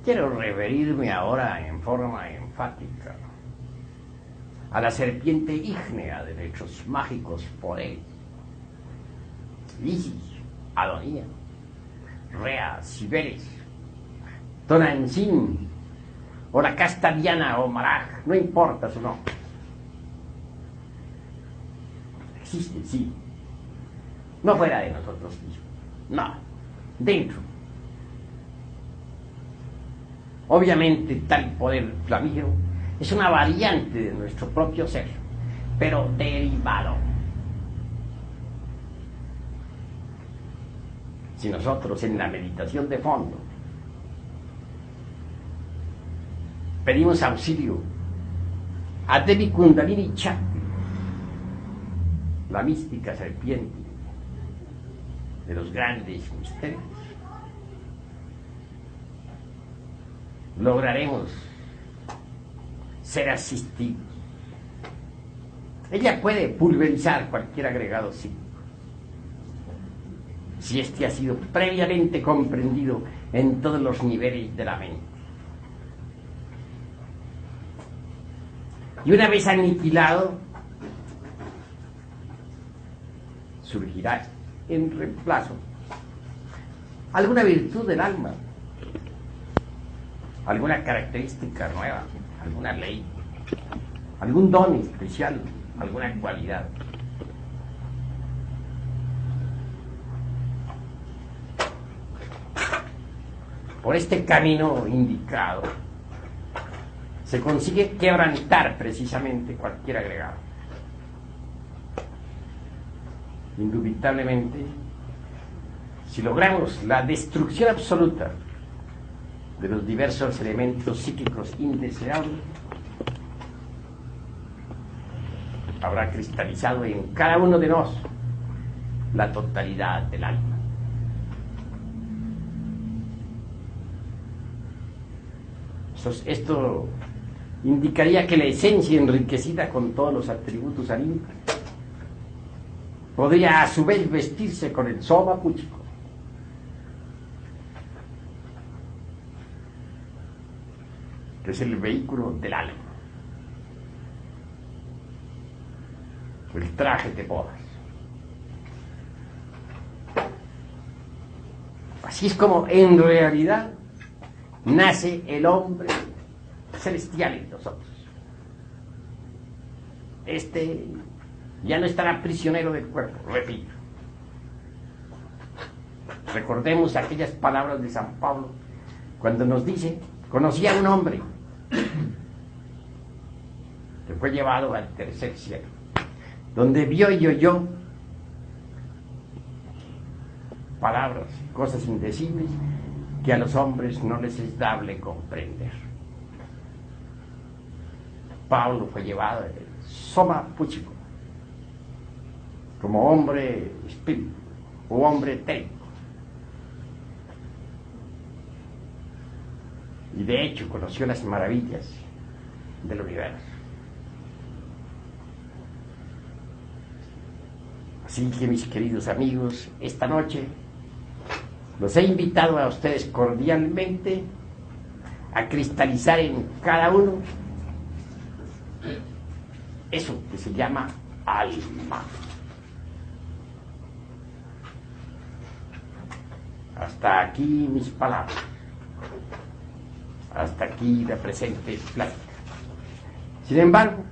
A: Quiero referirme ahora en forma enfática a la serpiente ígnea de nuestros mágicos poderes: Isis, Adonía, Rea, Cibeles, Tonantzin, o la casta Diana o Maraj, no importa su nombre. Existe, sí. No fuera de nosotros mismos, no, dentro. Obviamente tal poder flamígero es una variante de nuestro propio ser, pero derivado. Si nosotros en la meditación de fondo pedimos auxilio a Devi Kundalini Chakti, la mística serpiente de los grandes misterios, lograremos ser asistidos. Ella puede pulverizar cualquier agregado psíquico, si éste ha sido previamente comprendido en todos los niveles de la mente. Y una vez aniquilado, surgirá en reemplazo alguna virtud del alma, alguna característica nueva, alguna ley, algún don especial, alguna cualidad. Por este camino indicado se consigue quebrantar precisamente cualquier agregado. Indubitablemente, si logramos la destrucción absoluta de los diversos elementos psíquicos indeseables, habrá cristalizado en cada uno de nosotros la totalidad del alma. Esto indicaría que la esencia enriquecida con todos los atributos anímicos podría a su vez vestirse con el soma púchico, que es el vehículo del alma, el traje de bodas. Así es como en realidad nace el hombre celestial en nosotros. Este ya no estará prisionero del cuerpo, repito. Recordemos aquellas palabras de San Pablo cuando nos dice: conocí a un hombre que fue llevado al tercer cielo, donde vio y oyó palabras, cosas indecibles que a los hombres no les es dable comprender. Pablo fue llevado al soma púchico como hombre espíritu o hombre etérico, y de hecho conoció las maravillas del universo. Así que, mis queridos amigos, esta noche los he invitado a ustedes cordialmente a cristalizar en cada uno eso que se llama alma. Hasta aquí mis palabras, hasta aquí la presente plática. Sin embargo,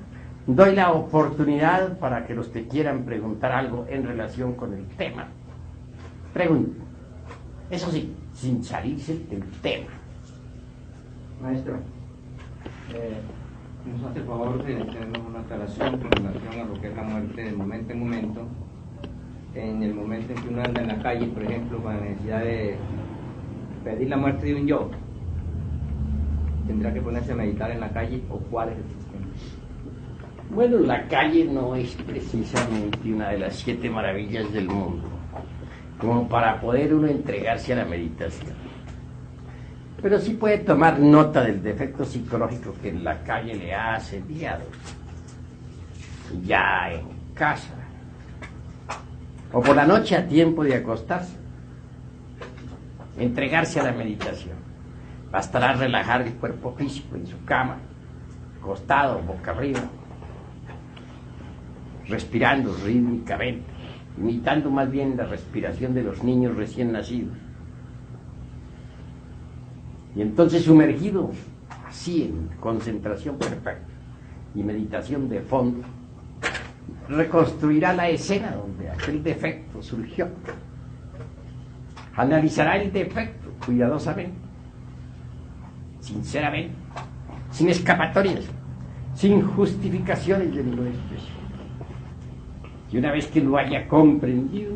A: doy la oportunidad para que los que quieran preguntar algo en relación con el tema, pregunten. Eso sí, sin salirse del tema.
B: Maestro, nos hace el favor de tenernos una aclaración con relación a lo que es la muerte de momento en momento. En el momento en que uno anda en la calle, por ejemplo, con la necesidad de pedir la muerte de un yo, ¿tendrá que ponerse a meditar en la calle o cuál es el sistema?
A: Bueno, la calle no es precisamente una de las 7 maravillas del mundo, como para poder uno entregarse a la meditación. Pero sí puede tomar nota del defecto psicológico que la calle le ha asediado, ya en casa, o por la noche a tiempo de acostarse, entregarse a la meditación. Bastará relajar el cuerpo físico en su cama, acostado, boca arriba, respirando rítmicamente, imitando más bien la respiración de los niños recién nacidos. Y entonces, sumergido así en concentración perfecta y meditación de fondo, reconstruirá la escena donde aquel defecto surgió. Analizará el defecto cuidadosamente, sinceramente, sin escapatorias, sin justificaciones de ninguna especie. Y una vez que lo haya comprendido,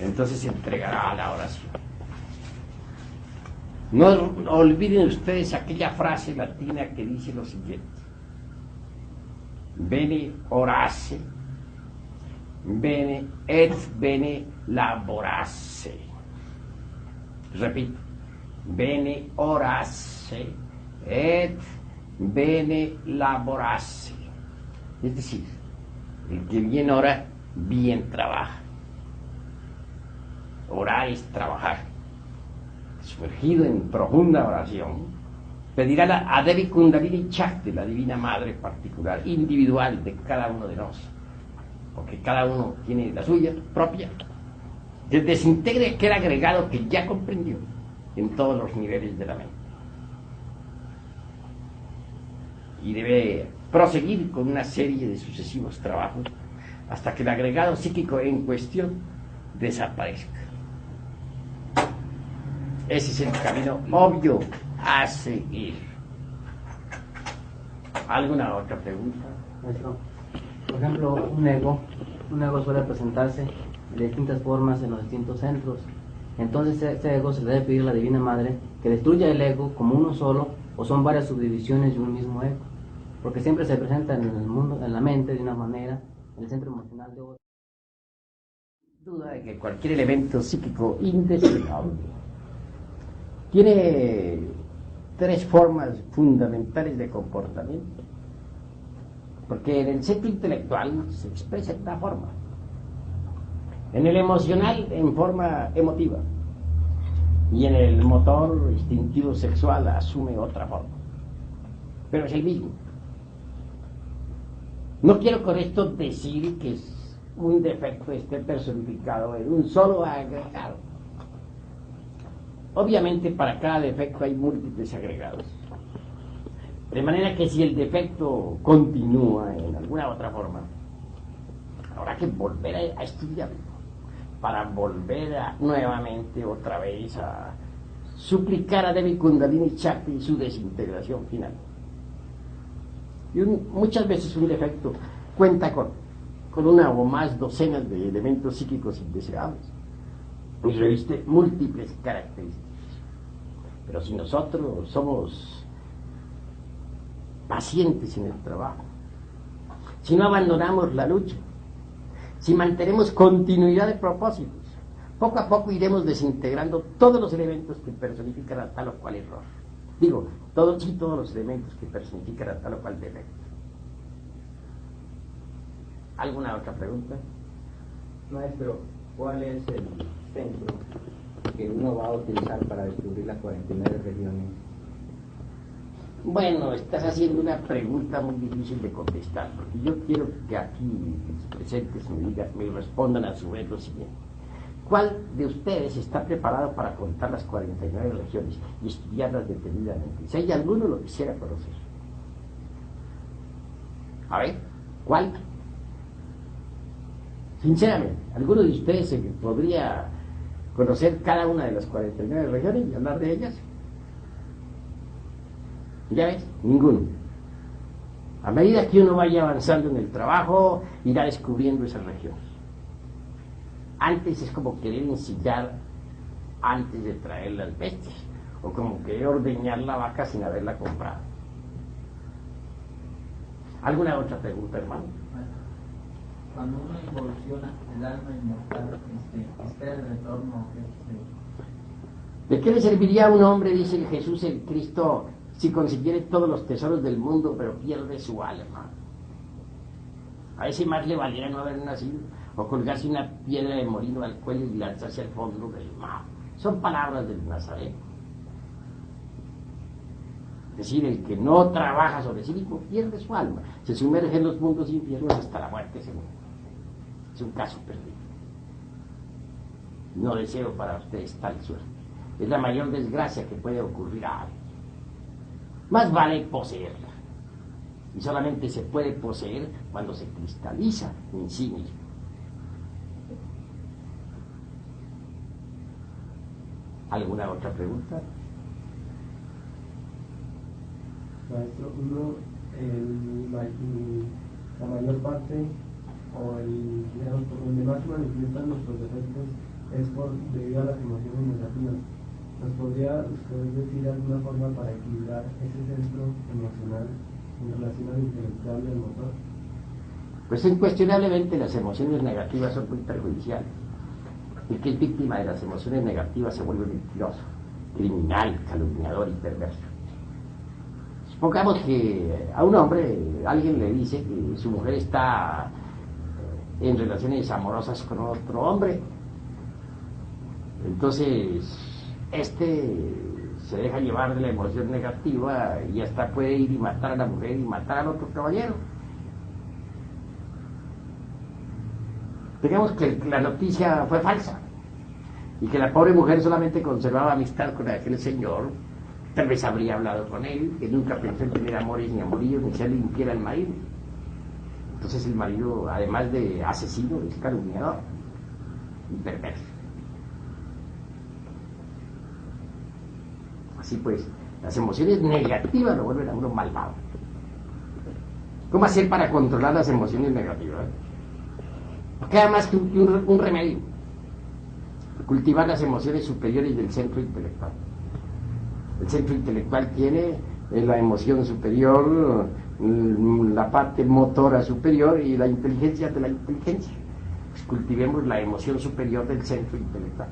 A: entonces se entregará a la oración. No olviden ustedes aquella frase latina que dice lo siguiente: bene orace, bene et bene laborace. Repito, bene orace et bene laborace. Es decir, el que bien ora, bien trabaja. Orar es trabajar. Sumergido en profunda oración, pedirá a Devi Kundalini Chakti, la divina madre particular, individual de cada uno de nosotros, porque cada uno tiene la suya propia, que desintegre aquel agregado que ya comprendió en todos los niveles de la mente. Y debe proseguir con una serie de sucesivos trabajos hasta que el agregado psíquico en cuestión desaparezca. Ese es el camino obvio a seguir. ¿Alguna otra pregunta?
C: Maestro, por ejemplo, un ego suele presentarse de distintas formas en los distintos centros. Entonces, este ego se le debe pedir a la Divina Madre que destruya el ego como uno solo, o son varias subdivisiones de un mismo ego, porque siempre se presenta en el mundo, en la mente de una manera, en el centro emocional de otra.
A: Duda de que cualquier elemento psíquico indeseable tiene 3 formas fundamentales de comportamiento, porque en el centro intelectual se expresa de una forma, en el emocional en forma emotiva, y en el motor instintivo sexual asume otra forma, pero es el mismo. No quiero con esto decir que un defecto esté personificado en un solo agregado. Obviamente para cada defecto hay múltiples agregados, de manera que si el defecto continúa en alguna otra forma, habrá que volver a estudiarlo para volver nuevamente otra vez a suplicar a Devi Kundalini Chakti su desintegración final. Y muchas veces un defecto cuenta con una o más docenas de elementos psíquicos indeseables y reviste múltiples características. Pero si nosotros somos pacientes en el trabajo, si no abandonamos la lucha, si mantenemos continuidad de propósitos, poco a poco iremos desintegrando todos los elementos que personifican a tal o cual error. Digo, todos los elementos que personifican a tal o cual defecto. ¿Alguna otra pregunta?
B: Maestro, ¿cuál es el centro que uno va a utilizar para descubrir las 49 regiones?
A: Bueno, estás haciendo una pregunta muy difícil de contestar, porque yo quiero que aquí los presentes me respondan a su vez lo siguiente. ¿Cuál de ustedes está preparado para contar las 49 regiones y estudiarlas detenidamente? Si hay alguno, lo quisiera conocer. A ver, ¿cuál? Sinceramente, ¿alguno de ustedes se podría conocer cada una de las 49 regiones y hablar de ellas. ¿Ya ves? Ninguno. A medida que uno vaya avanzando en el trabajo, irá descubriendo esas regiones. Antes es como querer ensillar antes de traer las bestias, o como querer ordeñar la vaca sin haberla comprado. ¿Alguna otra pregunta, hermano?
D: Cuando uno evoluciona, el alma inmortal espera el retorno.
A: ¿De qué le serviría a un hombre, dice Jesús el Cristo, si consiguiere todos los tesoros del mundo, pero pierde su alma? A ese más le valiera no haber nacido, o colgarse una piedra de molino al cuello y lanzarse al fondo del mar. Son palabras del Nazareno. Es decir, el que no trabaja sobre sí mismo pierde su alma, se sumerge en los mundos infiernos hasta la muerte segura. Es un caso perdido. No deseo para ustedes tal suerte. Es la mayor desgracia que puede ocurrir a alguien. Más vale poseerla. Y solamente se puede poseer cuando se cristaliza en sí mismo. ¿Alguna otra pregunta?
E: Maestro, la mayor parte o digamos, por donde más manifiestan nuestros defectos es debido a las emociones negativas. ¿Nos podría usted decir alguna forma para equilibrar ese centro emocional en relación al intelectual y al motor?
A: Pues incuestionablemente las emociones negativas son muy perjudiciales. El que es víctima de las emociones negativas se vuelve mentiroso, criminal, calumniador y perverso. Supongamos que a un hombre alguien le dice que su mujer está en relaciones amorosas con otro hombre. Entonces se deja llevar de la emoción negativa y hasta puede ir y matar a la mujer y matar al otro caballero. Digamos que la noticia fue falsa y que la pobre mujer solamente conservaba amistad con aquel señor. Tal vez habría hablado con él, que nunca pensó en tener amores ni amoríos, ni ser limpiera el marido. Entonces el marido, además de asesino, es calumniador y perverso. Así pues, las emociones negativas lo vuelven a uno malvado. ¿Cómo hacer para controlar las emociones negativas? No queda más que un remedio: cultivar las emociones superiores del centro intelectual. El centro intelectual tiene la emoción superior, la parte motora superior y la inteligencia de la inteligencia. Pues cultivemos la emoción superior del centro intelectual.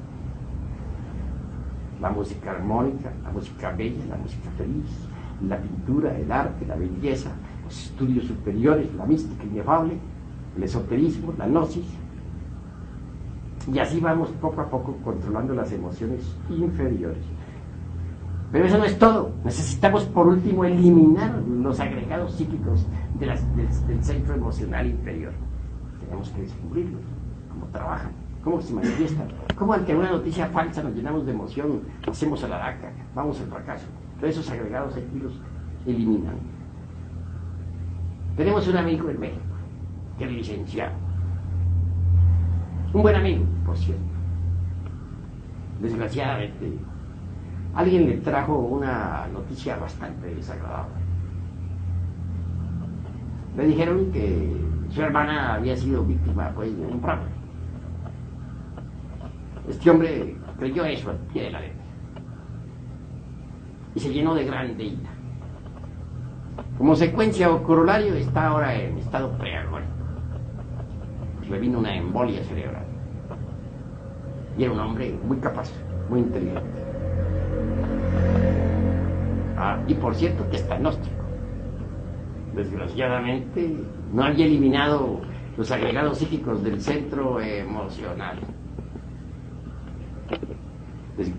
A: La música armónica, la música bella, la música feliz, la pintura, el arte, la belleza, los estudios superiores, la mística inefable, el esoterismo, la gnosis. Y así vamos poco a poco controlando las emociones inferiores. Pero eso no es todo. Necesitamos por último eliminar los agregados psíquicos del centro emocional inferior. Tenemos que descubrirlos, cómo trabajan, cómo se manifiestan, cómo ante una noticia falsa nos llenamos de emoción, hacemos a la daca, vamos al fracaso. Todos esos agregados aquí los eliminan. Tenemos un amigo en México, que es licenciado. Un buen amigo, por cierto. Desgraciadamente, alguien le trajo una noticia bastante desagradable. Le dijeron que su hermana había sido víctima pues, de un robo. Este hombre creyó eso al pie de la letra y se llenó de grande ira. Como secuencia o corolario está ahora en estado preagónico. Pues le vino una embolia cerebral. Y era un hombre muy capaz, muy inteligente. Y por cierto que está gnóstico. Desgraciadamente no había eliminado los agregados psíquicos del centro emocional.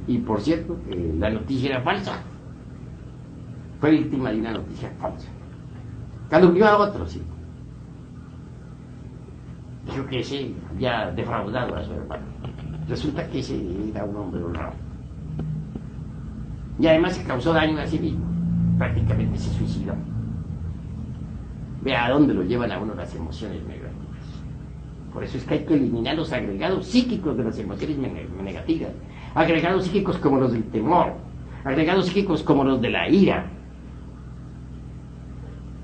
A: Y por cierto que la noticia era falsa. Fue víctima de una noticia falsa. Calumnió a otro, sí. Dijo que ese había defraudado a su hermano. Resulta que ese era un hombre honrado. Y además se causó daño a sí mismo. Prácticamente se suicidó. Vea a dónde lo llevan a uno las emociones negativas. Por eso es que hay que eliminar los agregados psíquicos de las emociones negativas. Agregados psíquicos como los del temor. Agregados psíquicos como los de la ira.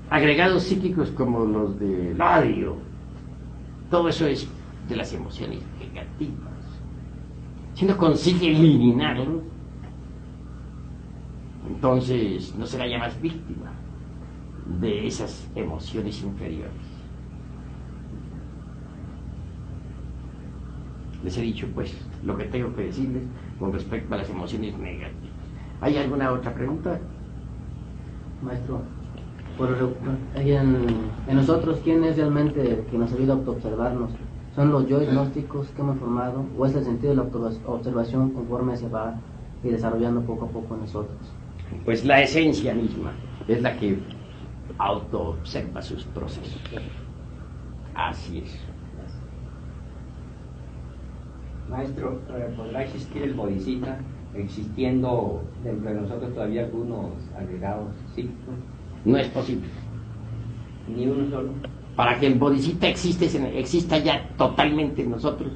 A: Agregados psíquicos como los del odio. Todo eso es de las emociones negativas. Si no consigue eliminarlo, entonces no será ya más víctima de esas emociones inferiores. Les he dicho pues lo que tengo que decirles con respecto a las emociones negativas. ¿Hay alguna otra pregunta?
C: Maestro, en nosotros, ¿quién es realmente el que nos ayuda a autoobservarnos? ¿Son los yo gnósticos que hemos formado o es el sentido de la observación conforme se va y desarrollando poco a poco en nosotros?
A: Pues la esencia misma es la que autoobserva sus procesos. Así es.
B: Maestro, ¿podrá existir el bodhisattva existiendo dentro de nosotros todavía algunos agregados psíquicos?
A: No es posible.
B: Ni uno solo.
A: Para que el bodhisattva exista ya totalmente en nosotros,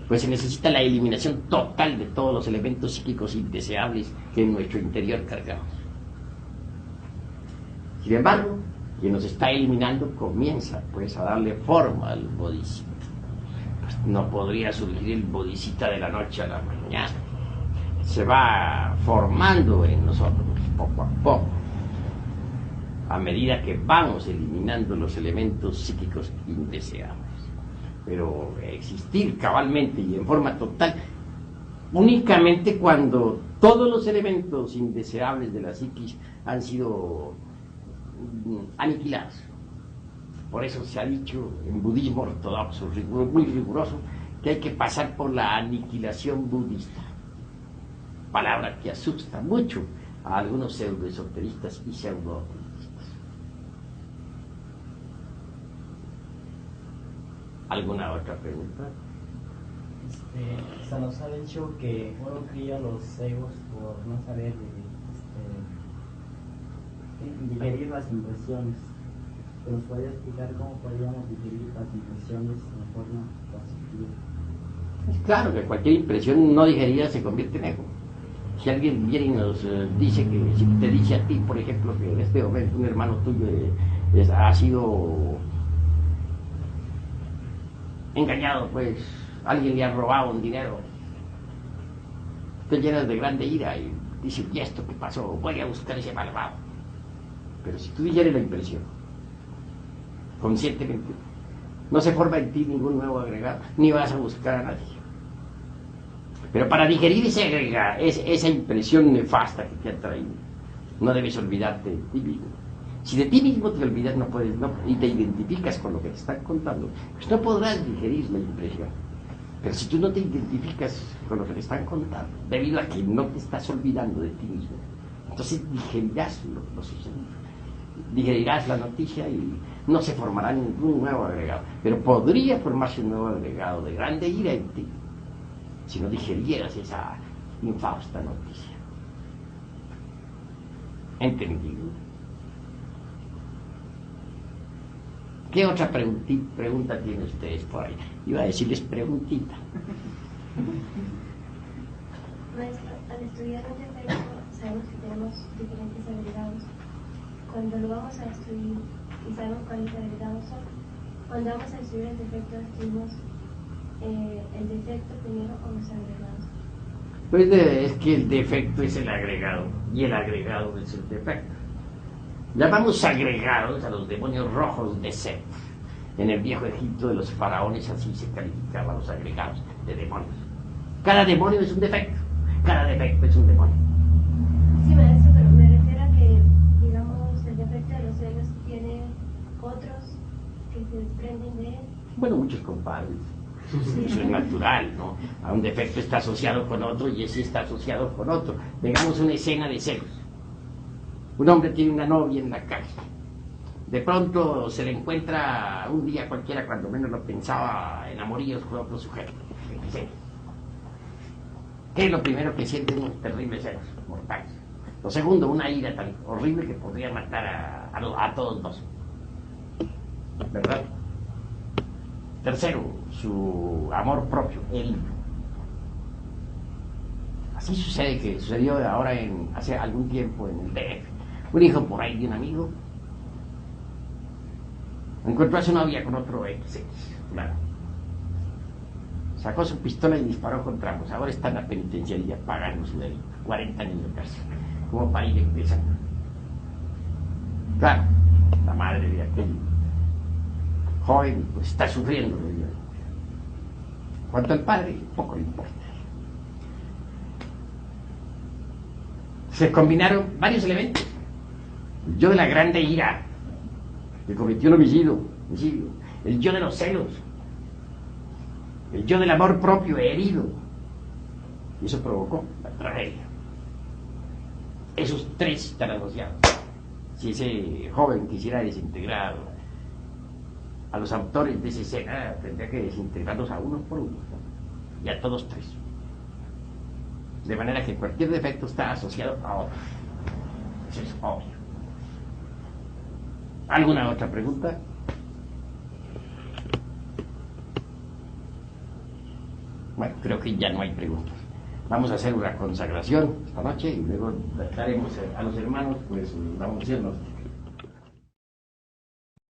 A: pues se necesita la eliminación total de todos los elementos psíquicos indeseables que en nuestro interior cargamos. Sin embargo, quien nos está eliminando comienza pues a darle forma al bodhisattva. Pues no podría surgir el bodhisattva de la noche a la mañana. Se va formando en nosotros poco a poco, a medida que vamos eliminando los elementos psíquicos indeseables. Pero existir cabalmente y en forma total únicamente cuando todos los elementos indeseables de la psiquis han sido aniquilados. Por eso se ha dicho en budismo ortodoxo, muy riguroso, que hay que pasar por la aniquilación budista, palabra que asusta mucho a algunos pseudoesoteristas y pseudo-ocultistas. ¿Alguna otra pregunta?
F: Se nos ha dicho que uno cría los egos por no saber digerir las impresiones. ¿Nos podría explicar cómo podríamos digerir las impresiones de forma positiva?
A: Claro que cualquier impresión no digerida se convierte en ego. Si alguien viene y nos dice que, si te dice a ti, por ejemplo, que en este momento un hermano tuyo ha sido engañado, pues alguien le ha robado un dinero, te llenas de grande ira y dices, ¿y esto qué pasó? Voy a buscar ese malvado. Pero si tú digieres la impresión conscientemente, no se forma en ti ningún nuevo agregado, ni vas a buscar a nadie. Pero para digerir esa impresión nefasta que te ha traído, no debes olvidarte de ti mismo. Si de ti mismo te olvidas y te identificas con lo que te están contando, pues no podrás digerir la impresión. Pero si tú no te identificas con lo que te están contando, debido a que no te estás olvidando de ti mismo, entonces digerirás lo sucedido. Digerirás la noticia y no se formará ningún nuevo agregado. Pero podría formarse un nuevo agregado de grande ira en ti, si no digerieras esa infausta noticia. ¿Entendido? ¿Qué otra pregunta tienen ustedes por ahí? Iba a decirles preguntita.
G: Maestro, al estudiar un defecto sabemos que tenemos diferentes agregados. Cuando lo vamos a destruir y sabemos cuáles agregados son, cuando vamos a destruir el defecto destruimos el defecto primero o los agregados.
A: Pues es que el defecto es el agregado y el agregado es el defecto. Llamamos agregados a los demonios rojos de Set. En el viejo Egipto de los faraones así se calificaban los agregados de demonios. Cada demonio es un defecto, cada defecto es un demonio.
G: Sí, maestro, pero me refiero a que, digamos, el defecto de los celos tiene otros que se desprenden de él.
A: Bueno, muchos compadres. Eso es natural, ¿no? A un defecto está asociado con otro y ese está asociado con otro. Tengamos una escena de celos. Un hombre tiene una novia en la calle. De pronto se le encuentra un día cualquiera, cuando menos lo pensaba, en amoríos con otro sujeto. ¿Qué es lo primero que siente? Unos terribles celos mortales. Lo segundo, una ira tan horrible que podría matar a todos dos. ¿Verdad? Tercero, su amor propio, herido. Así sucedió ahora hace algún tiempo en el DF. Un hijo por ahí de un amigo encontró a su novia con otro XX, claro. Sacó su pistola y disparó contra ambos. Ahora está en la penitenciaría pagando su delito. 40 años de cárcel. Como para ir empezando. Claro, la madre de aquel joven pues está sufriendo. Cuanto al padre, poco le importa. Se combinaron varios elementos. El yo de la grande ira, que cometió el homicidio. El yo de los celos. El yo del amor propio herido. Y eso provocó la tragedia. Esos tres están asociados. Si ese joven quisiera desintegrar a los autores de esa escena, tendría que desintegrarlos a uno por uno, y a todos tres. De manera que cualquier defecto está asociado a otro. Eso es obvio. ¿Alguna otra pregunta? Bueno, creo que ya no hay preguntas. Vamos a hacer una consagración esta noche y luego daremos a los hermanos, pues vamos a hacernos